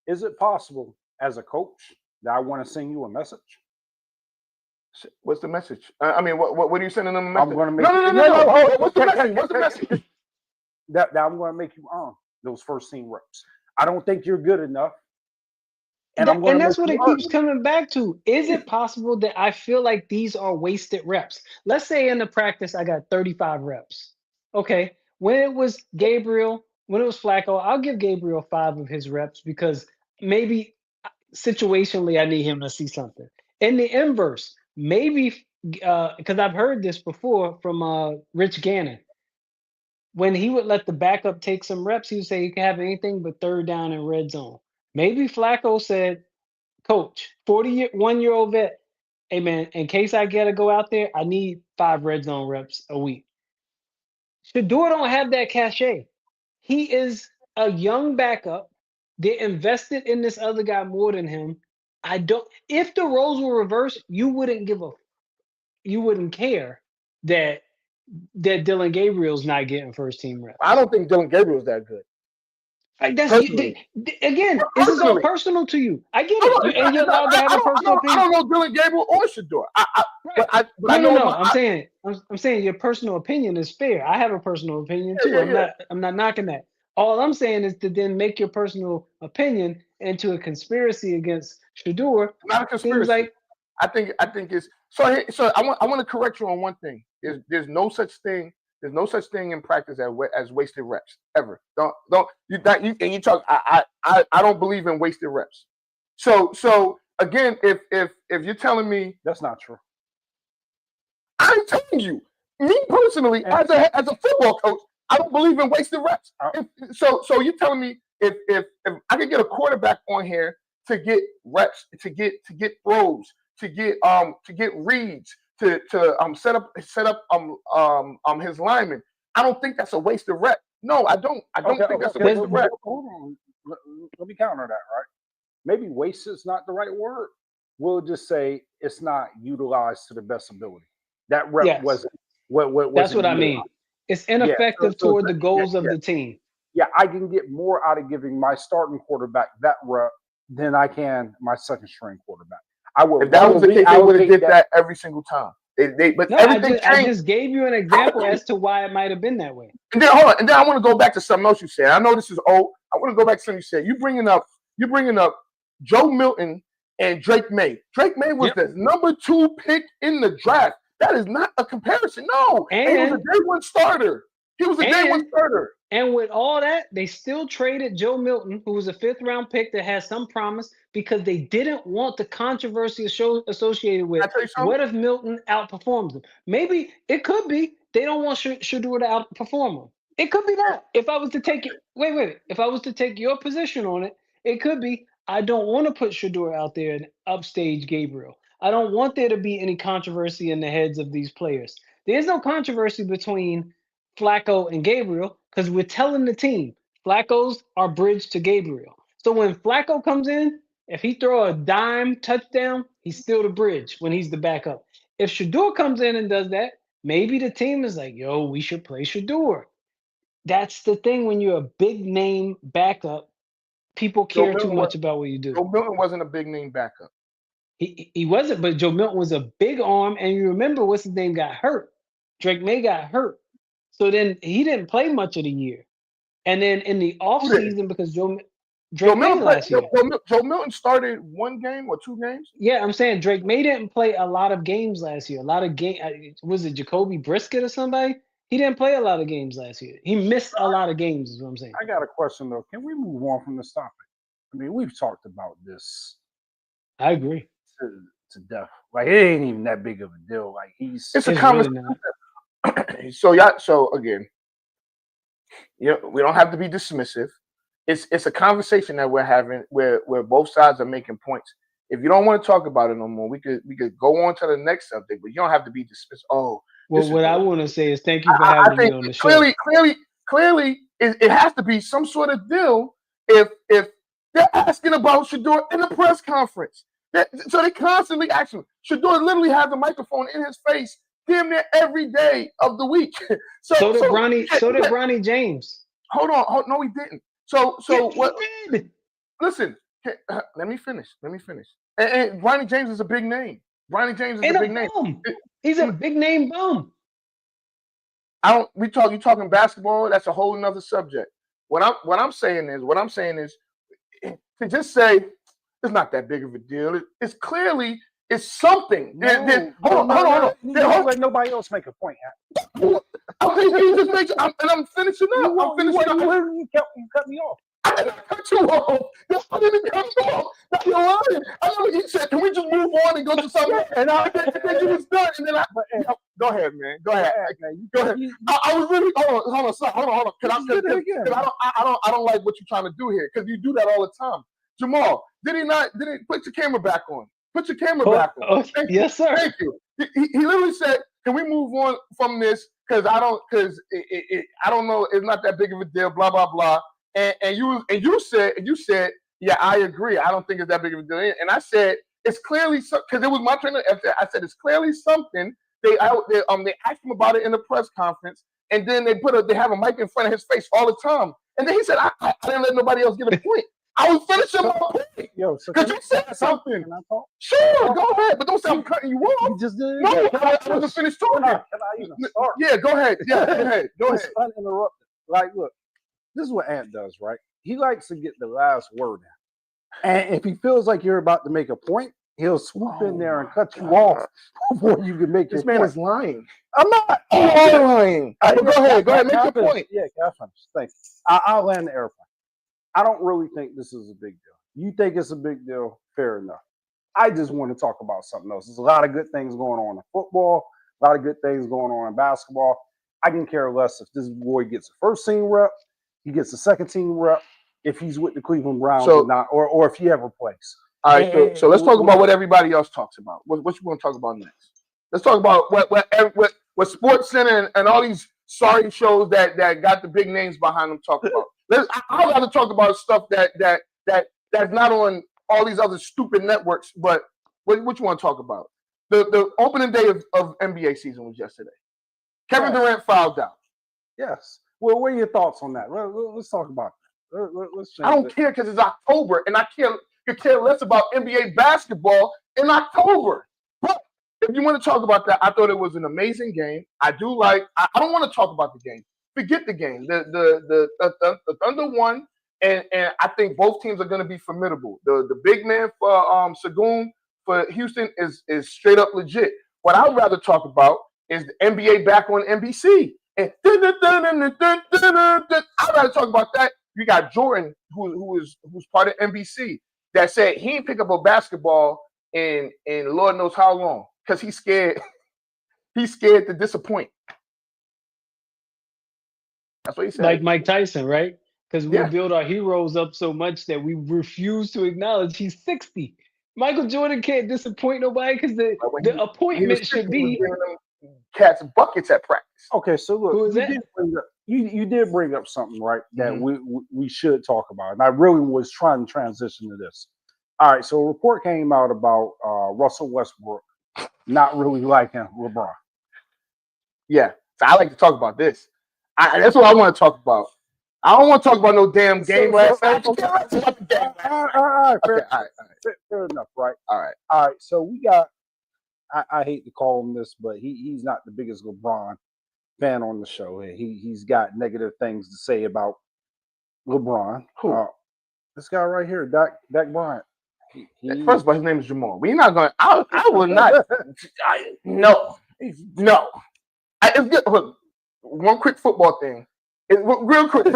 Is it possible as a coach that I want to send you a message? What's the message? What are you sending them a message? I'm going to make no. What's the message? What's the message? that I'm going to make you earn those first team reps. I don't think you're good enough. And I'm going And to that's make what you it earn keeps it. coming back to. Is it possible that I feel like these are wasted reps? Let's say in the practice, I got 35 reps. Okay. When it was Gabriel, when it was Flacco, I'll give Gabriel 5 of his reps because maybe situationally I need him to see something. In the inverse, maybe because I've heard this before from Rich Gannon. When he would let the backup take some reps, he would say you can have anything but third down and red zone. Maybe Flacco said, Coach, 41-year-old vet, hey man, in case I gotta go out there, I need 5 red zone reps a week. Shedeur don't have that cachet. He is a young backup. They invested in this other guy more than him. I don't. If the roles were reversed, you wouldn't care that Dylan Gabriel's not getting first team reps. I don't think Dylan Gabriel's that good. Like that's Personally. again, this is all personal to you. I get No, it, and you're allowed to have a personal I opinion. don't know Dylan Gabriel or Shedeur. Right. But I know No. I'm saying your personal opinion is fair. I have a personal opinion too. I'm not knocking that. All I'm saying is to then make your personal opinion into a conspiracy against Shedeur. Not a conspiracy. Seems like I think it's so. I want to correct you on one thing. There's no such thing. There's no such thing in practice as wasted reps ever. Don't you and you talk. I don't believe in wasted reps. So again, if you're telling me that's not true, I'm telling you, me personally, as a football coach, I don't believe in wasted reps. So you're telling me if I could get a quarterback on here to get reps, to get throws, to get reads, to set up his lineman, I don't think that's a wasted rep. No, I don't think that's a wasted rep. Hold on. Let me counter that, right? Maybe wasted is not the right word. We'll just say it's not utilized to the best ability. That rep wasn't what that's what I mean. It's ineffective toward the goals of the team. Yeah, I can get more out of giving my starting quarterback that rep than I can my second string quarterback. If that was the case, they would have did that every single time. I just gave you an example as to why it might have been that way. And then hold on, and then I want to go back to something else you said. I know this is old. I want to go back to something you said. You're bringing up Joe Milton and Drake May. Drake May was the number 2 pick in the draft. That is not a comparison. No, and he was a day 1 starter. He was a day 1 starter. And with all that, they still traded Joe Milton, who was a 5th round pick that has some promise, because they didn't want the controversy associated with what if Milton outperforms them. Maybe it could be they don't want Shedeur to outperform him. It could be that. If I was to take it, if I was to take your position on it, it could be I don't want to put Shedeur out there and upstage Gabriel. I don't want there to be any controversy in the heads of these players. There's no controversy between Flacco and Gabriel because we're telling the team Flacco's our bridge to Gabriel. So when Flacco comes in, if he throw a dime touchdown, he's still the bridge when he's the backup. If Shedeur comes in and does that, maybe the team is like, yo, we should play Shedeur. That's the thing when you're a big name backup, people care too much about what you do. Joe Milton wasn't a big name backup. He wasn't, but Joe Milton was a big arm, and you remember what's his name got hurt. Drake May got hurt. So then he didn't play much of the year. And then in the offseason, because Drake May last year. Joe Milton started 1 game or 2 games? Yeah, I'm saying Drake May didn't play a lot of games last year. A lot of was it Jacoby Brisket or somebody? He didn't play a lot of games last year. He missed a lot of games, is what I'm saying. I got a question, though. Can we move on from this topic? I mean, we've talked about this. I agree. To death. Like, it ain't even that big of a deal. Like, it's a conversation. Really so again, we don't have to be dismissive. It's a conversation that we're having where both sides are making points. If you don't want to talk about it no more, we could go on to the next subject, but you don't have to be dismissed. Oh, well, what I want to say is thank you for having me on the show. Clearly, it has to be some sort of deal if they're asking about Shedeur in the press conference. So they constantly ask him. Shedeur literally has a microphone in his face damn near every day of the week. So did Bronny James. Hold on. No, he didn't. So what? He did. Listen, let me finish. And Bronny James is a big name. Bronny James is a big name. He's a big name bum. You talking basketball? That's a whole nother subject. What I'm saying is to just say it's not that big of a deal. It's clearly something. Hold on. You don't let nobody else make a point. I'm finishing up. You cut me off. I cut you off. I didn't cut you off. Now you're lying. I know you said, can we just move on and go to something? And then you was done. And then go ahead, man. Go ahead. Go ahead. I was really hold on. I don't like what you're trying to do here because you do that all the time. Jamal, did he put your camera back on? Put your camera back on. Okay. Yes, sir. Thank you. He literally said, can we move on from this? Because I don't know. It's not that big of a deal. Blah blah blah. And you said, yeah, I agree. I don't think it's that big of a deal. And I said, it's clearly because it was my turn. I said it's clearly something. They asked him about it in the press conference, and then they have a mic in front of his face all the time. And then he said, I didn't let nobody else get a point. I was finishing my point. Because you said something. Sure, go ahead, but don't say I'm cutting you off. You just did. No, I wasn't finished talking. Can I even start? Yeah, go ahead. Yeah, go ahead. It's uninterrupted. Like, look, this is what Ant does, right? He likes to get the last word in. And if he feels like you're about to make a point, he'll swoop in there and cut you off before you can make this your man point. is lying. I'm not. I'm lying. Go ahead. Make your point. Yeah, can I finish? Thank you. I'll land the airplane. I don't really think this is a big deal. You think it's a big deal? Fair enough. I just want to talk about something else. There's a lot of good things going on in football, a lot of good things going on in basketball. I can care less if this boy gets a first team rep, he gets a second team rep, if he's with the Cleveland Browns or not, or if he ever plays. All right, so let's talk about what everybody else talks about. What you want to talk about next? Let's talk about what Sports Center and all these sorry shows that got the big names behind them talk about. I'd rather talk about stuff that's not on all these other stupid networks. But what you want to talk about? The opening day of NBA season was yesterday. Kevin Durant fouled out. Yes. Well, what are your thoughts on that? Let's talk about that. Let's I don't care because it's October, and I could care less about NBA basketball in October. But if you want to talk about that, I thought it was an amazing game. I don't want to talk about the game. Forget the game. The Thunder won, and I think both teams are going to be formidable. The big man for Sagoon for Houston is straight up legit. What I'd rather talk about is the NBA back on NBC. And I'd rather talk about that. You got Jordan, who's part of NBC, that said he ain't pick up a basketball in Lord knows how long because he's scared. He's scared to disappoint. That's what he said. Like Mike Tyson, right? Because we build our heroes up so much that we refuse to acknowledge he's 60. Michael Jordan can't disappoint nobody because the appointment should be cats buckets at practice. Okay, so look, you did bring up something, right, that we should talk about. And I really was trying to transition to this. All right, so a report came out about Russell Westbrook not really liking LeBron. Yeah, so I like to talk about this. That's what I want to talk about. I don't want to talk about no damn game last night. All right, fair enough, right? All right. So we got. I hate to call him this, but he's not the biggest LeBron fan on the show. He's got negative things to say about LeBron. Who? This guy right here, Dak Bryant. First of all, his name is Jamal. We're not going. I will not. No. It's good. Look, one quick football thing. Real quick.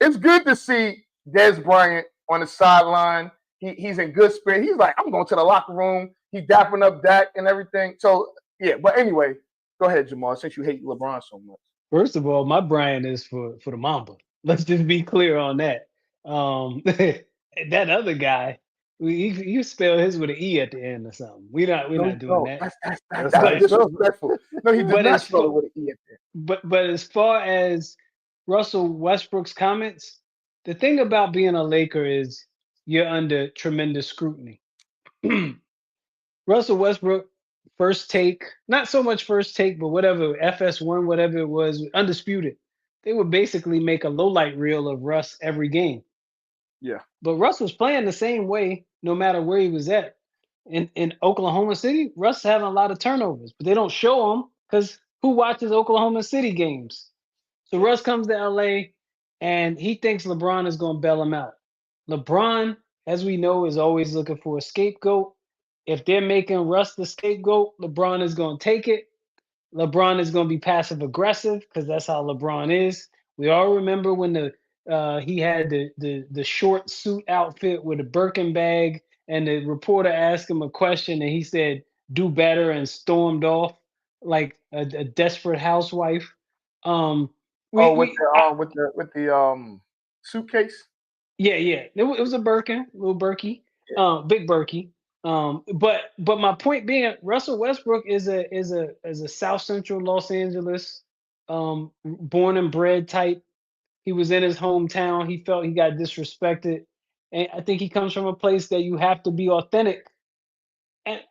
It's good to see Des Bryant on the sideline. He's in good spirit. He's like, I'm going to the locker room. He's dapping up Dak and everything. So, yeah. But anyway, go ahead, Jamal, since you hate LeBron so much. First of all, my Bryant is for the Mamba. Let's just be clear on that. That other guy, you spell his with an E at the end or something. We're not doing that. That's disrespectful. No, he did not spell it with an E at the end. But as far as Russell Westbrook's comments, the thing about being a Laker is you're under tremendous scrutiny. Russell Westbrook, first take, not so much first take, but whatever, FS1, whatever it was, Undisputed. They would basically make a lowlight reel of Russ every game. Yeah. But Russ was playing the same way no matter where he was at. In Oklahoma City, Russ having a lot of turnovers, but they don't show him because who watches Oklahoma City games. So Russ comes to LA and he thinks LeBron is going to bail him out. LeBron, as we know, is always looking for a scapegoat. If they're making Russ the scapegoat, LeBron is going to take it. LeBron is going to be passive aggressive because that's how LeBron is. We all remember when he had the short suit outfit with a Birkin bag, and the reporter asked him a question, and he said, "Do better," and stormed off like a desperate housewife. With the suitcase. Yeah. It was a Birkin, little Berkey, big Berkey. But my point being, Russell Westbrook is a South Central Los Angeles, born and bred type. He was in his hometown. He felt he got disrespected, and I think he comes from a place that you have to be authentic. And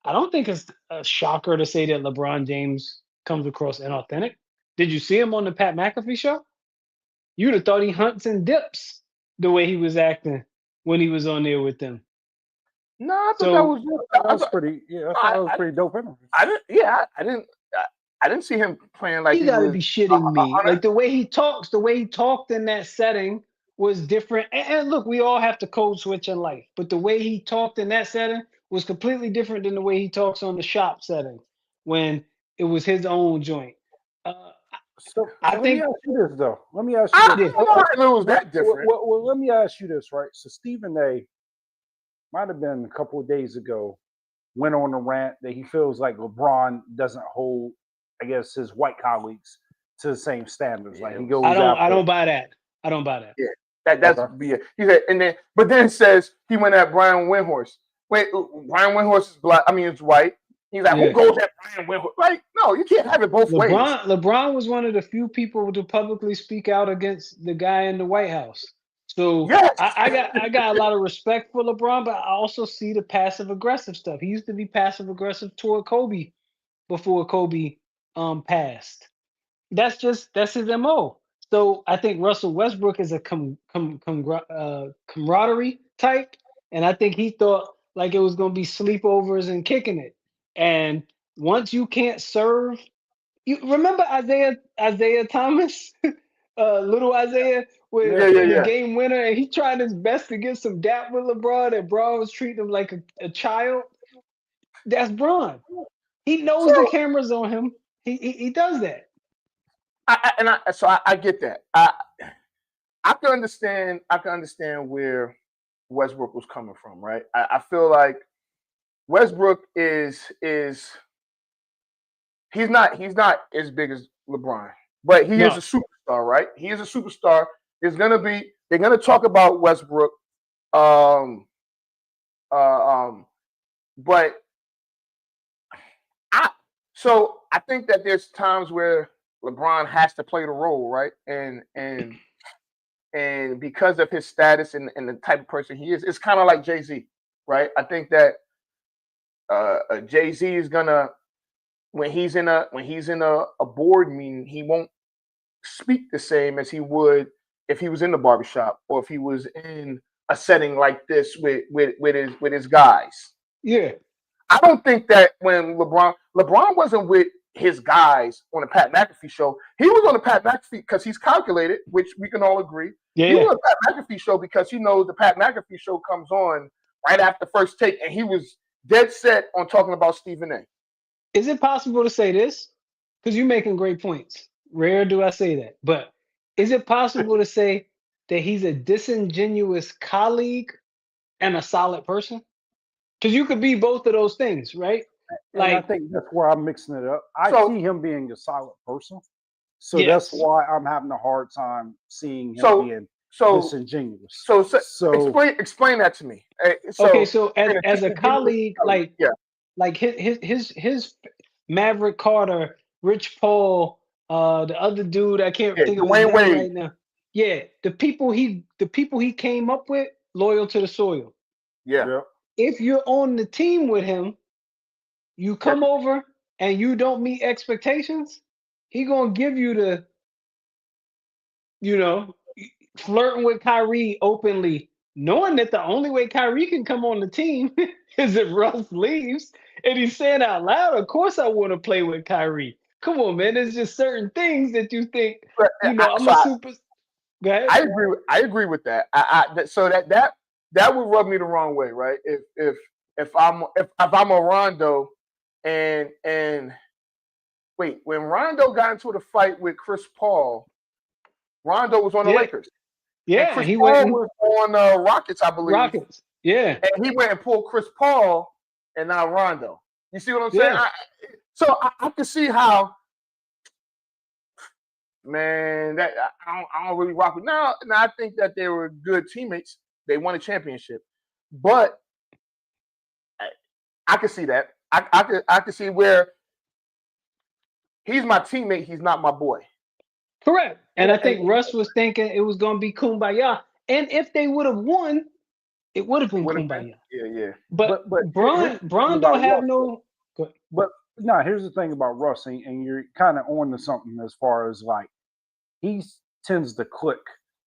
I don't think it's a shocker to say that LeBron James comes across inauthentic. Did you see him on the Pat McAfee show? You'd have thought he hunts and dips the way he was acting when he was on there with them. No, I thought that was pretty. Yeah, I thought that was pretty dope. I didn't see him playing like you gotta be shitting me. Like the way he talked in that setting was different. And look, we all have to code switch in life, but the way he talked in that setting was completely different than the way he talks on the shop setting when it was his own joint. Let me ask you this though. Let me ask you this. I don't know if it was that different. Well, let me ask you this, right? So Stephen A. might have been a couple of days ago went on a rant that he feels like LeBron doesn't hold, I guess, his white colleagues to the same standards. Like he goes. I don't buy that. I don't buy that. Yeah, that's yeah. He said, but then says he went at Brian Windhorst. Wait, Brian Windhorst is black. I mean, it's white. He's like, who goes at Brian Windhorst? Like, no, you can't have it both ways. LeBron was one of the few people to publicly speak out against the guy in the White House. So yes. I got a lot of respect for LeBron, but I also see the passive aggressive stuff. He used to be passive aggressive toward Kobe before Kobe passed. That's his MO. So I think Russell Westbrook is a camaraderie type, and I think he thought like it was going to be sleepovers and kicking it. And once you can't serve, you remember Isaiah Thomas, little Isaiah, with the game winner, and he tried his best to get some dap with LeBron, and Bron was treating him like a child. That's Bron. He knows the camera's on him. He does that. I get that. I can understand where Westbrook was coming from, right? I feel like Westbrook is he's not as big as LeBron, but he is a superstar, right? He is a superstar. They're gonna talk about Westbrook, but I think that there's times where LeBron has to play the role, right? And because of his status and the type of person he is, it's kind of like Jay-Z, right? I think that Jay-Z is gonna when he's in a board meeting, he won't speak the same as he would if he was in the barbershop or if he was in a setting like this with his guys. Yeah. I don't think that when LeBron wasn't with his guys on the Pat McAfee show. He was on the Pat McAfee because he's calculated, which we can all agree. Yeah. He was on the Pat McAfee show because he knows the Pat McAfee show comes on right after First Take, and he was dead set on talking about Stephen A. Is it possible to say this? Because you're making great points. Rare do I say that. But is it possible to say that he's a disingenuous colleague and a solid person? Because you could be both of those things, right? Like, I think that's where I'm mixing it up. I see him being a solid person. So that's why I'm having a hard time seeing him being disingenuous. So explain that to me. So as a colleague, like his Maverick Carter, Rich Paul, the other dude, I can't think of his name right now. Yeah, the people he came up with, loyal to the soil. Yeah. If you're on the team with him, you come over and you don't meet expectations, he gonna give you the, flirting with Kyrie openly, knowing that the only way Kyrie can come on the team is if Russ leaves. And he's saying out loud, of course I want to play with Kyrie. Come on, man. There's just certain things that you think. But, I'm a super. Go ahead. I agree with that. So that would rub me the wrong way, right? If I'm a Rondo, and wait, when Rondo got into the fight with Chris Paul, Rondo was on the Lakers. Yeah, and Chris he Paul went was on Rockets, I believe. Rockets. Yeah, and he went and pulled Chris Paul and not Rondo. You see what I'm saying? Yeah. So I can see how, man, that I don't really rock with. Now I think that they were good teammates. They won a championship, but I can see that. I can see where he's my teammate. He's not my boy. Correct. And I think Russ was thinking it was going to be kumbaya. And if they would have won, it would have been kumbaya. Yeah. But Bron don't have no. But no, here's the thing about Russ, and you're kind of on to something as far as like he tends to click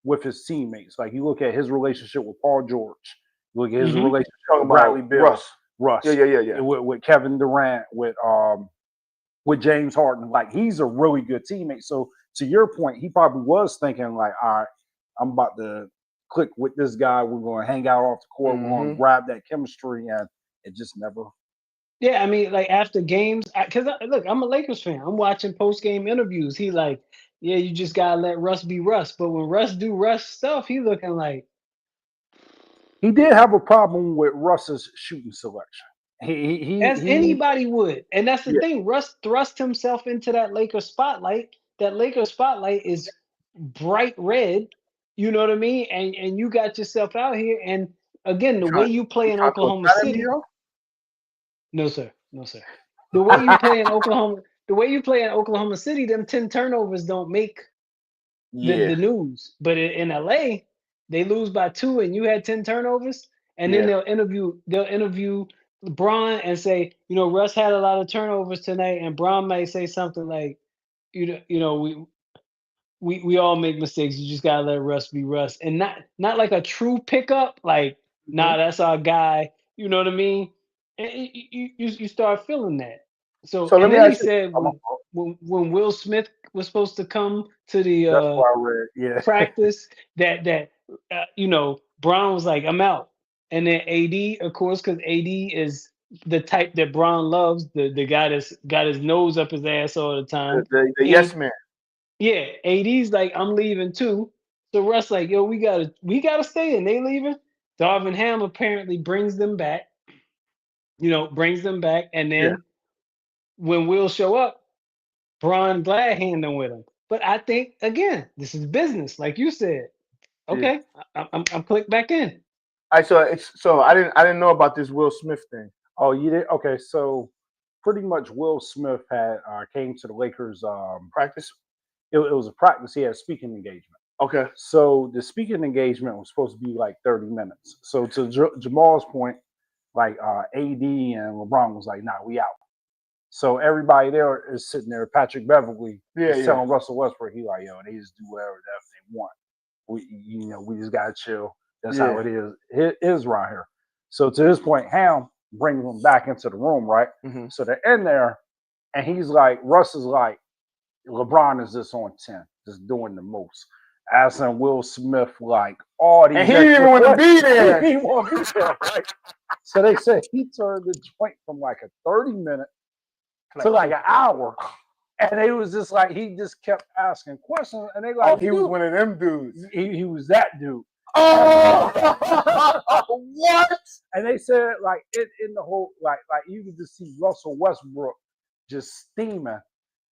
with his teammates. Like you look at his relationship with Paul George, you look at his relationship with Bradley Beal, Russ, yeah. With Kevin Durant, with James Harden. Like he's a really good teammate. So to your point, he probably was thinking like, all right, I'm about to click with this guy. We're going to hang out off the court. We're going to grab that chemistry, and it just never. Yeah, I mean, like after games, because look, I'm a Lakers fan. I'm watching post-game interviews. He like, yeah, you just gotta let Russ be Russ. But when Russ do Russ stuff, he looking like he did have a problem with Russ's shooting selection. Anybody would, and that's the thing. Russ thrust himself into that Lakers spotlight. That Lakers spotlight is bright red. You know what I mean? And you got yourself out here. And again, the way you play in Oklahoma City. No, sir. The way you play in Oklahoma City, them 10 turnovers don't make the news. But in LA, they lose by 2 and you had 10 turnovers, and then they'll interview Bron and say, Russ had a lot of turnovers tonight, and Bron might say something like, we all make mistakes. You just gotta let Russ be Russ, and not like a true pickup, like nah, that's our guy. You know what I mean? And you start feeling that. So let and me then he ask you, said when Will Smith was supposed to come to the that's what I read. practice, that Bron was like, I'm out. And then AD, of course, because AD is the type that Bron loves, the guy that's got his nose up his ass all the time. The yes man. Yeah, AD's like, I'm leaving too. So Russ like, yo, we gotta stay, and they leaving. Darvin Ham apparently brings them back. And then when Will show up, Bron glad handing with him. But I think again, this is business, like you said. Okay, I'm clicked back in. I didn't know about this Will Smith thing. Oh, you did? Okay, so pretty much Will Smith had came to the Lakers practice. It was a practice. He had a speaking engagement. Okay. So the speaking engagement was supposed to be like 30 minutes. So to Jamal's point, like AD and LeBron was like, nah, we out. So everybody there is sitting there. Patrick Beverly is telling Russell Westbrook, he like, yo, they just do whatever they want. We just gotta chill. That's how it is. It is around here. So to this point, Ham brings them back into the room, right? Mm-hmm. So they're in there, and he's like, Russ is like, LeBron is just on 10, just doing the most. Asking Will Smith like all these. And he didn't even want to be there. He didn't want to be there, right? So they said he turned the joint from like a 30-minute to like an hour. And it was just like he just kept asking questions. And they like, he was one of them dudes. He was that dude. Oh, what? And they said like in the whole like you could just see Russell Westbrook just steaming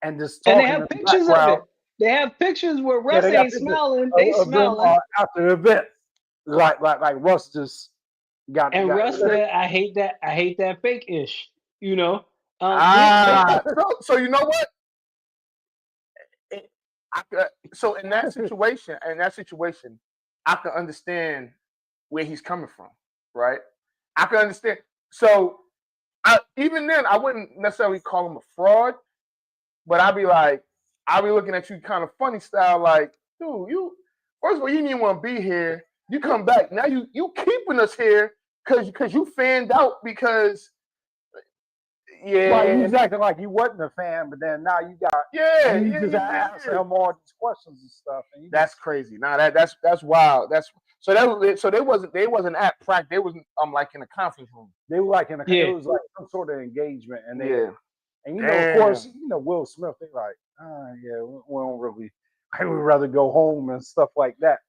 and just talking. And they have pictures of it. They have pictures where Russ ain't smiling. They smiling after the event. Like Russ just got. And Russ said, "I hate that fake-ish." So you know what? So in that situation, I can understand where he's coming from, right? I can understand. So even then, I wouldn't necessarily call him a fraud, but I'd be looking at you kind of funny style, like, dude, first of all, you didn't even want to be here. You come back. Now you keeping us here because you fanned out because Like you was acting like you wasn't a fan, but then now you got you just asking him all these questions and stuff. And that's crazy. Nah, that's wild. So they wasn't at practice. They was like in a conference room. They were like it was like some sort of engagement, and and of course, Will Smith. They like, we don't really. I would rather go home and stuff like that.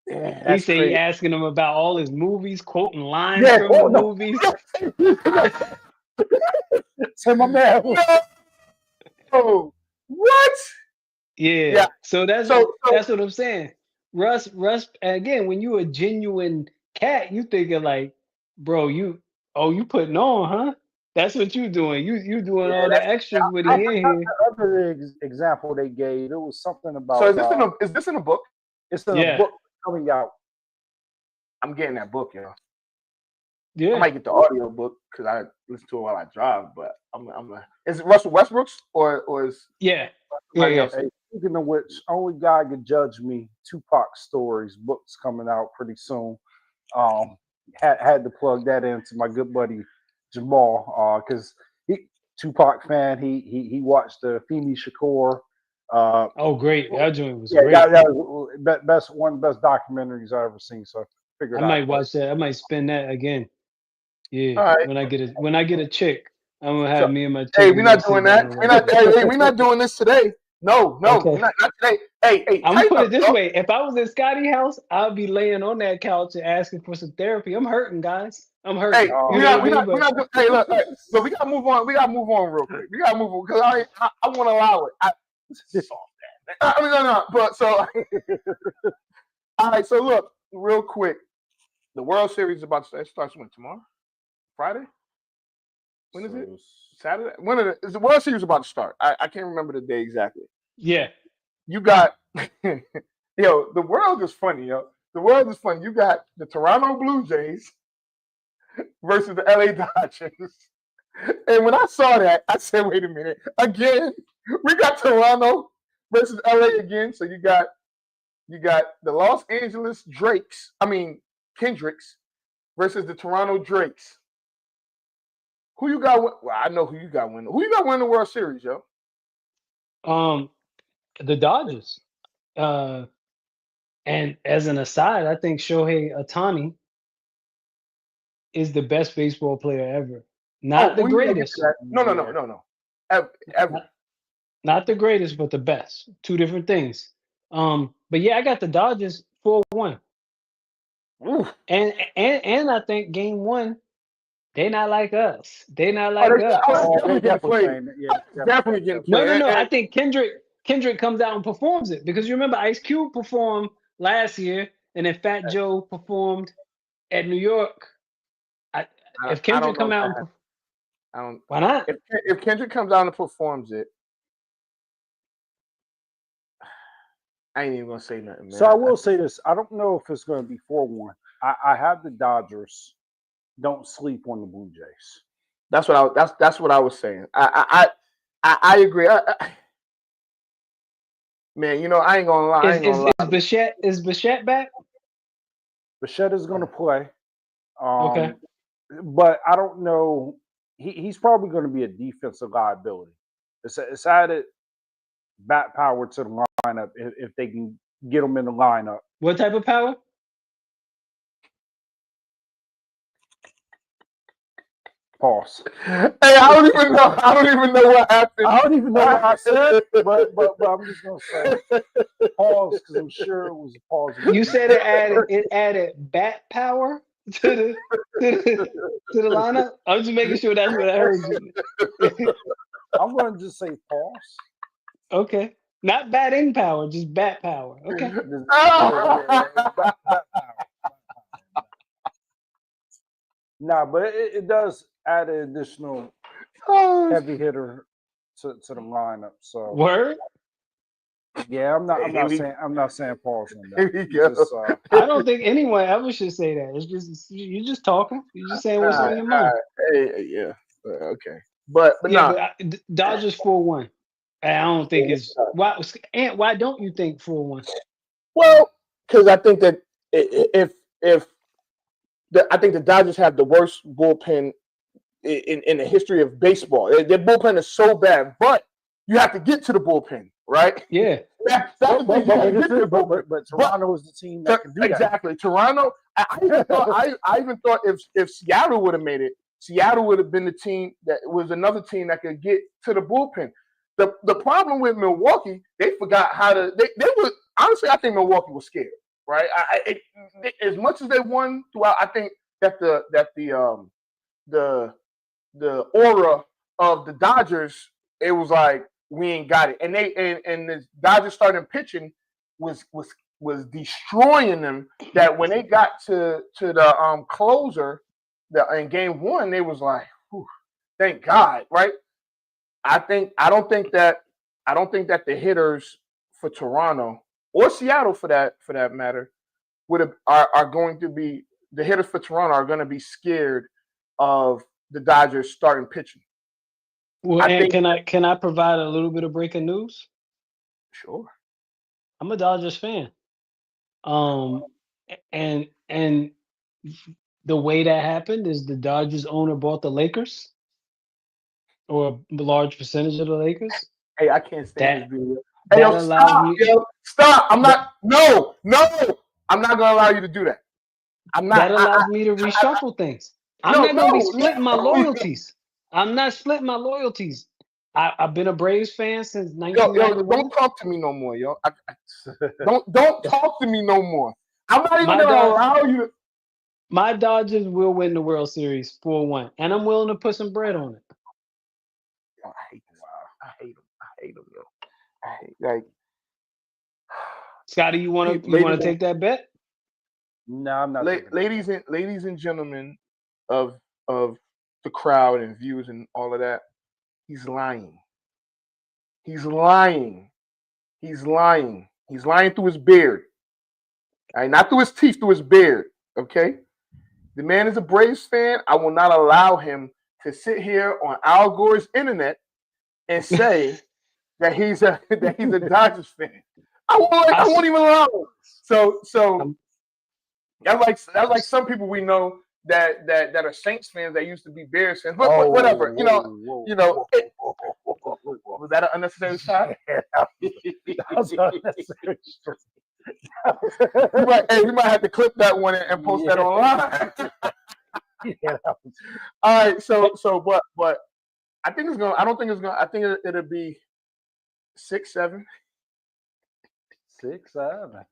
Yeah, he said he asking him about all his movies, quoting lines from the movies. Say my man. Oh, what? Yeah. So that's what I'm saying. Russ. Again, when you a genuine cat, you thinking like, bro, you putting on, huh? That's what you doing. You doing all the extras with it in here. The other example they gave, it was something about. So is this in a book? It's in a book coming out. I'm getting that book, yo. Yeah. I might get the audio book because I listen to it while I drive. But I'm is it Russell Westbrook's or is Hey, speaking of which, only guy could judge me. Tupac Stories books coming out pretty soon. Had to plug that into my good buddy Jamal because Tupac fan. He watched the Femi Shakur. Great! That joint was great. That was one of the best documentaries I've ever seen. So I might watch that. I might spin that again. Yeah, right. When I get a chick, I'm gonna have me and my chick. Hey, we're not doing that. We're not doing this today. No, okay. not today. Hey, I'm gonna put it this way: if I was in Scotty's house, I'd be laying on that couch and asking for some therapy. I'm hurting, guys. I'm hurting. Hey, we're not. Hey, look. So we gotta move on. We gotta move on real quick. We gotta move on because I want to allow it. No. But so, all right. So look, real quick, the World Series is about to start. It starts when tomorrow, Friday. When is it? Saturday. Is the World Series about to start? I can't remember the day exactly. Yeah. You got the world is funny, yo. The world is funny. You got the Toronto Blue Jays versus the LA Dodgers. And when I saw that, I said, wait a minute. Again, we got Toronto versus LA again. So you got the Los Angeles Kendricks versus the Toronto Drakes. Who you got? Well, I know who you got winning. Who you got winning the World Series, yo? The Dodgers. And as an aside, I think Shohei Ohtani is the best baseball player ever. Not the greatest. No. Ever. Not the greatest, but the best. Two different things. But yeah, I got the Dodgers 4-1. And I think game 1, they not like us. They not like us. Definitely getting played. No. I think Kendrick comes out and performs it because you remember Ice Cube performed last year, and then Fat Joe performed at New York. If Kendrick come out, why not? If Kendrick comes out and performs it, I ain't even gonna say nothing, man. So I will say this: I don't know if it's going to be 4-1. I have the Dodgers. Don't sleep on the Blue Jays. That's what I was saying. I agree. Man, I ain't gonna lie. Is Bichette back? Bichette is going to play. Okay. But I don't know. He's probably going to be a defensive liability. It's added bat power to the lineup if they can get him in the lineup. What type of power? Pause. Hey, I don't even know what happened. I don't even know what I said, but I'm just gonna say pause because I'm sure it was a pause. You said it added bat power to the lineup. I'm just making sure that's what I heard you. I'm gonna just say pause. Okay. Not batting power, just bat power. Okay. Nah, but it does add an additional heavy hitter to the lineup. So word. Yeah, I'm not saying pause on that. Just, I don't think anyone ever should say that. It's just you're just talking. You're just saying what's on your mind. Yeah. Okay. But Dodgers 4-1. I don't think it's why. Ant, why don't you think 4-1? Well, because I think that I think the Dodgers have the worst bullpen in the history of baseball. Their bullpen is so bad, but you have to get to the bullpen, right? Yeah. That's the thing. But Toronto is the team that can do that. Exactly. Toronto. I even thought if Seattle would have made it, Seattle would have been the team that was another team that could get to the bullpen. The problem with Milwaukee, they forgot how to. They were honestly. I think Milwaukee was scared. Right. As much as they won throughout, I think that the aura of the Dodgers, it was like we ain't got it, and the Dodgers starting pitching was destroying them. That when they got to the closer, in game one, they was like, thank God, right? I don't think that the hitters for Toronto or Seattle for that matter are going to be the hitters for Toronto are going to be scared of the Dodgers starting pitching. Well, can I provide a little bit of breaking news? Sure. I'm a Dodgers fan. And the way that happened is the Dodgers owner bought the Lakers, or a large percentage of the Lakers. Hey, I can't stand this video. Hey, yo, stop! I'm not. No, I'm not gonna allow you to do that. I'm not. That allows me to reshuffle things. I'm not gonna be splitting my loyalties. I'm not splitting my loyalties. I've been a Braves fan since 1991. Yo, don't talk to me no more, yo. Don't talk to me no more. I'm not even gonna allow you to. My Dodgers will win the World Series 4-1, and I'm willing to put some bread on it. I hate them, yo. Scotty, you want to take that bet? No, I'm not. Ladies and gentlemen of the crowd and viewers and all of that, he's lying. He's lying through his beard. All right, not through his teeth, through his beard. Okay, the man is a Braves fan. I will not allow him to sit here on Al Gore's internet and say that he's a Dodgers fan. I won't even allow him. So that's like some people we know that are Saints fans that used to be Bears fans. But whatever, was that an unnecessary shot? That was unnecessary. We might have to clip that one and post that online. All right, but I think it's gonna. I don't think it's gonna. I think it'll be 6-7. 6-7. All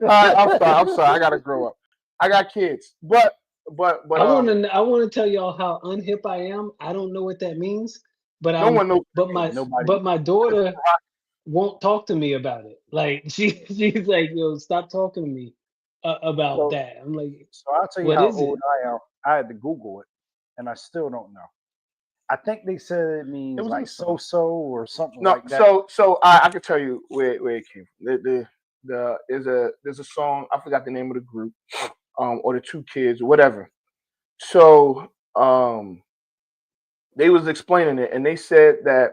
right, I'm sorry. I gotta grow up. I got kids, but I want to tell y'all how unhip I am. I don't know what that means, but my daughter won't talk to me about it. Like she's like, yo, stop talking to me about that. I'm like, so I'll tell you how old I am. I had to Google it, and I still don't know. I think they said it means like so or something like that. So I can tell you where it came from. There's a song, I forgot the name of the group, or the two kids, whatever. So they was explaining it, and they said that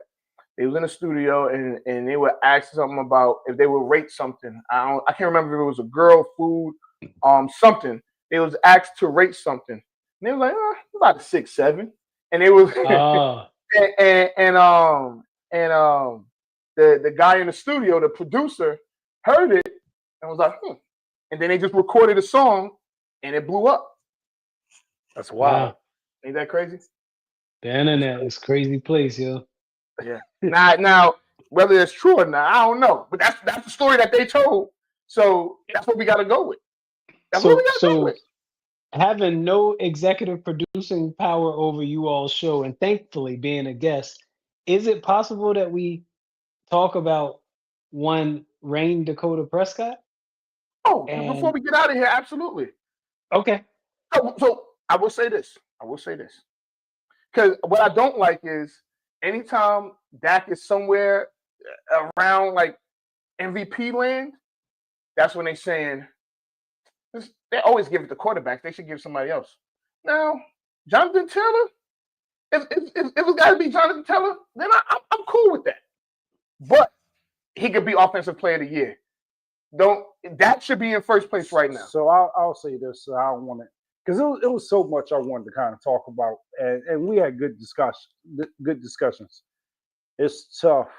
they was in the studio and they were asked something about if they would rate something. I can't remember if it was a girl, food, something. They was asked to rate something. And they were like, about a 6-7. And it was the guy in the studio, the producer, heard it and was like, And then they just recorded a song and it blew up. That's wild. Wow. Ain't that crazy? The internet is a crazy place, yo. Yeah. Now, whether it's true or not, I don't know. But that's the story that they told. So that's what we got to go with. Having no executive producing power over you all's show, and thankfully being a guest, is it possible that we talk about one Rain Dakota Prescott? Before we get out of here, absolutely. Okay. So I will say this. Because what I don't like is anytime Dak is somewhere around like MVP land, that's when they're saying, they always give it to quarterbacks. They should give somebody else. Now, Jonathan Taylor, if it's got to be Jonathan Taylor, then I'm cool with that. But he could be Offensive Player of the Year. That should be in first place right now. So I'll say this. So I don't want to because it was so much I wanted to kind of talk about, and we had good discussions. It's tough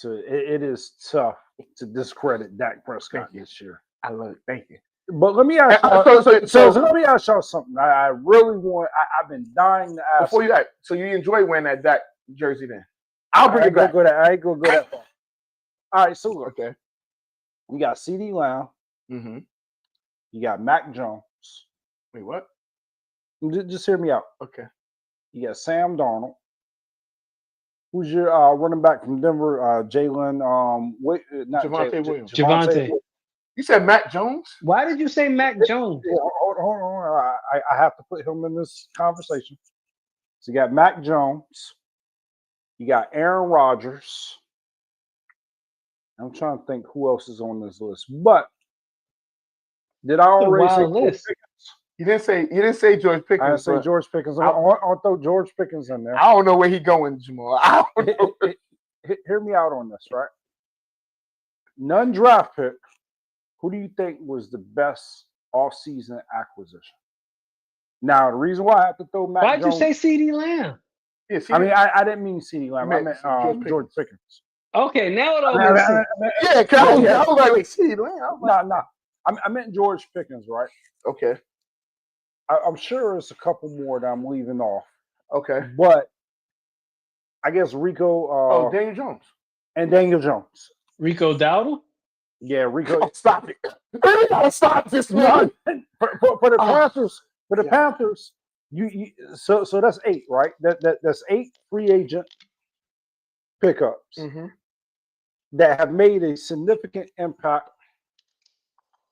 it is tough to discredit Dak Prescott this year. I love it. Thank you. But let me ask you. So let me ask y'all something. I really want. I've been dying to ask. Before you ask, so you enjoy wearing that Dak jersey? Then I'll bring it back. I ain't gonna go that far. All right. So look. Okay. You got CeeDee Lamb. Mm-hmm. You got Mac Jones. Wait, what? Just hear me out. Okay. You got Sam Darnold. Who's your running back from Denver? Jalen. Javonte Williams. Javonte. You said Mac Jones? Why did you say Mac Jones? Yeah, hold on. I have to put him in this conversation. So you got Mac Jones. You got Aaron Rodgers. I'm trying to think who else is on this list. But did I already say George Pickens? You didn't say George Pickens. I didn't say George Pickens. I'll throw George Pickens in there. I don't know where he's going, Jamal. I don't know. Hear me out on this, right? Non-draft pick. Who do you think was the best off-season acquisition? Now, the reason why I have to throw Mac Why'd Jones, you say CeeDee Lamb? Yeah, I mean, I didn't mean CeeDee Lamb. I meant George Pickens. Okay, now it all makes sense. Yeah, I was like, CeeDee Lamb. No. I meant George Pickens, right? Okay. I'm sure there's a couple more that I'm leaving off. Okay. But I guess Rico. Daniel Jones. And Daniel Jones. Rico Dowdle? Yeah, Rico. Oh, stop it. We gotta stop this, man. For the Panthers, Panthers, so that's 8, right? That's 8 free agent pickups that have made a significant impact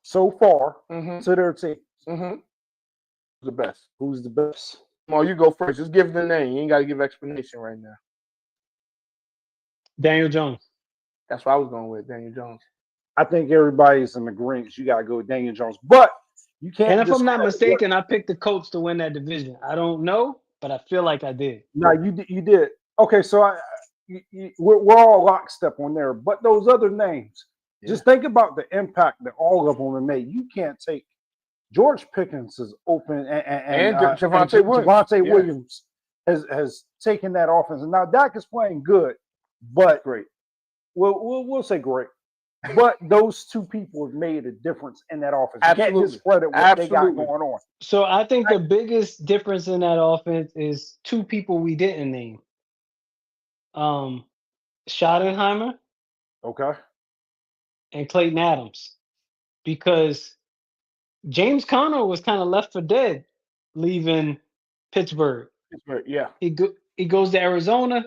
so far to their team. The best. Who's the best? Well, you go first. Just give the name. You ain't got to give explanation right now. Daniel Jones. That's what I was going with, Daniel Jones. I think everybody's in agreement. You got to go with Daniel Jones. But you can't. And if I'm not mistaken, I picked the Colts to win that division. I don't know, but I feel like I did. No, you did. Okay, so we're all lockstep on there. But those other names, just think about the impact that all of them have made. You can't take George Pickens is open and Javonte Williams has taken that offense. And now Dak is playing good, but great. We'll say great. But those two people have made a difference in that offense. Absolutely. You can't discredit what they got going on. So I think the biggest difference in that offense is two people we didn't name. Schottenheimer. Okay. And Clayton Adams. Because James Conner was kind of left for dead leaving Pittsburgh. Yeah. He goes to Arizona,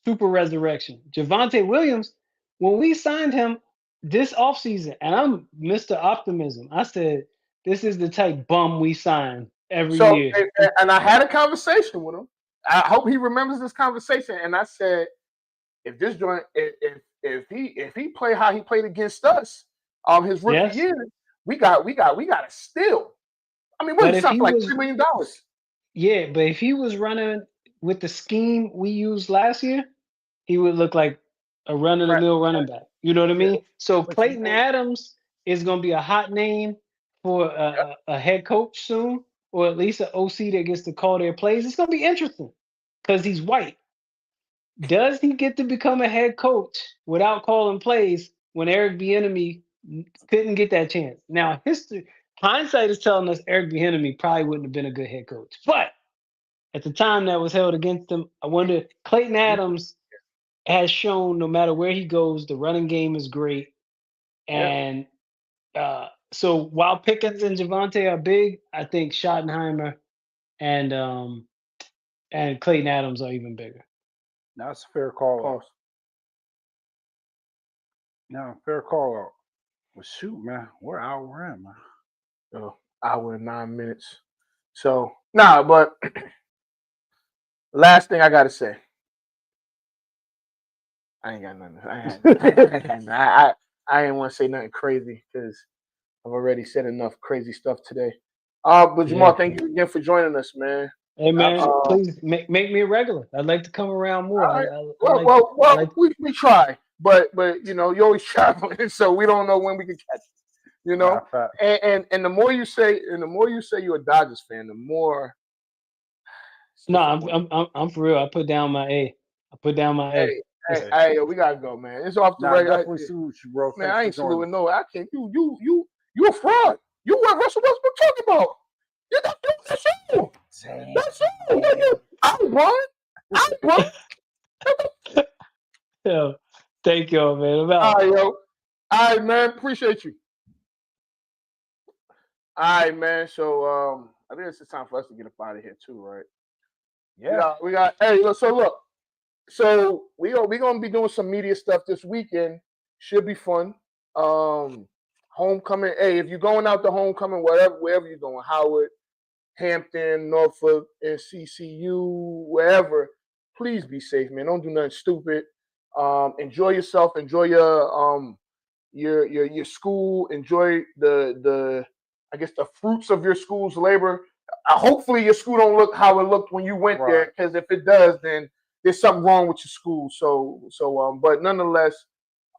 super resurrection. Javonte Williams, when we signed him this offseason, and I'm Mr. Optimism, I said, this is the type bum we sign every year. And I had a conversation with him. I hope he remembers this conversation. And I said, if this joint, if he play how he played against us, his rookie year, we got to steal. I mean, what is something like $3 million? Yeah, but if he was running with the scheme we used last year, he would look like a run-of-the-mill running back. You know what I mean? So Clayton Adams is going to be a hot name for a head coach soon, or at least an OC that gets to call their plays. It's going to be interesting because he's white. Does he get to become a head coach without calling plays when Eric Bieniemy couldn't get that chance? Now, hindsight is telling us Eric Bieniemy probably wouldn't have been a good head coach. But at the time that was held against him, I wonder, Clayton Adams has shown no matter where he goes, the running game is great. And so while Pickens and Javonte are big, I think Schottenheimer and Clayton Adams are even bigger. That's a fair call out. No, fair call out. Well, shoot, man, we're in, man. Oh, hour and 9 minutes. So, but last thing I got to say. I ain't got nothing. I ain't want to say nothing crazy because I've already said enough crazy stuff today. But Jamal, thank you again for joining us, man. Hey man, please make me a regular. I'd like to come around more. Right. We try, but you know, you're always traveling, so we don't know when we can catch you. You know, and the more you say you're a Dodgers fan, the more. No, I'm for real. I put down my A. Hey, we gotta go, man. It's off the record. I definitely salute you, bro. Man, I ain't saluting no. I can't. You a fraud. You what Russell Westbrook talking about? You that's you. That's you. I'm Brian. Yo, thank you, man. All right, yo. All right, man. Appreciate you. All right, man. So I think it's time for us to get up out of here too, right? Yeah. We got. Hey, look. So we gonna be doing some media stuff this weekend. Should be fun. Homecoming. Hey, if you're going out to homecoming, wherever you're going, Howard, Hampton, Norfolk, NCCU, wherever, please be safe, man. Don't do nothing stupid. Enjoy yourself. Enjoy your school. Enjoy the I guess the fruits of your school's labor. Hopefully your school don't look how it looked when you went there, because if it does, then there's something wrong with your school. So but nonetheless,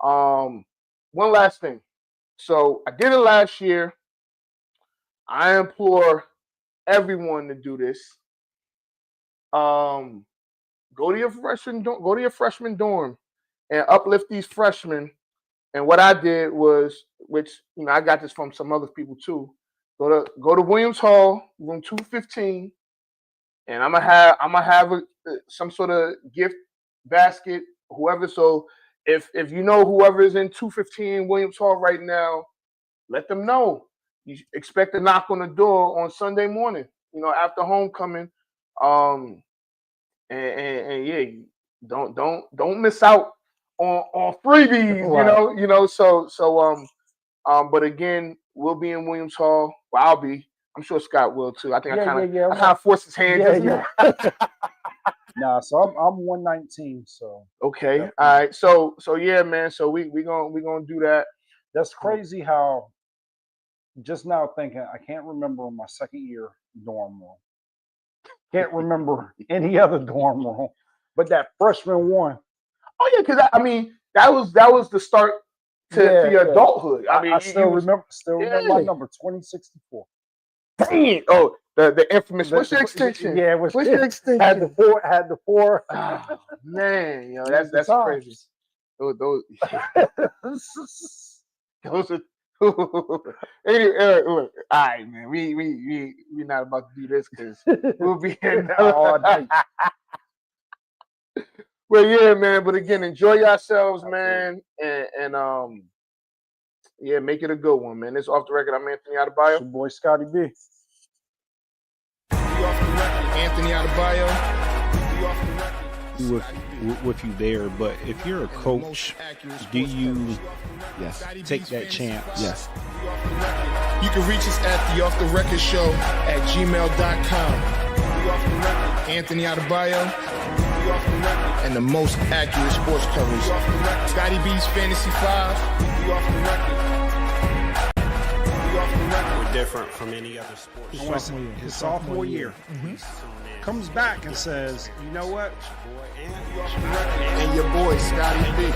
one last thing. So I did it last year. I implore everyone to do this. Go to your freshman dorm and uplift these freshmen. And what I did was, which I got this from some other people too. Go to Williams Hall, room 215, and I'm gonna have some sort of gift basket, whoever. So if you know whoever is in 215 Williams Hall right now, let them know. You expect a knock on the door on Sunday morning, after homecoming. And yeah, don't miss out on freebies, but again, we'll be in Williams Hall. Well, I'll be. I'm sure Scott will too. I think I kind of forced his hand. Nah, so I'm 119. So okay, definitely. All right. So yeah, man. So we gonna do that. That's crazy how. Just now thinking, I can't remember my second year dorm room. Can't remember any other dorm room, but that freshman one. Oh yeah, because that was the start to your adulthood. I still remember my number 2064. Dang it! Oh, the infamous. What's your extension? Yeah, what's your extension? Had the four. Oh, man, that's crazy. Those are. Anyway, look, all right, man. We not about to do this because we'll be here all night. Well, yeah, man. But again, enjoy yourselves, man, and yeah, make it a good one, man. It's Off the Record. I'm Anthony Adebayo. It's your boy Scotty B. Anthony Adebayo. With you there, but if you're a coach, do you take that chance? Yes. You can reach us at the Off the Record Show at gmail.com. Anthony Adebayo, and the most accurate sports coverage. Scotty B's Fantasy 5. We're different from any other sport. His sophomore year. Comes back and says, you know what? And your boy, Scotty B.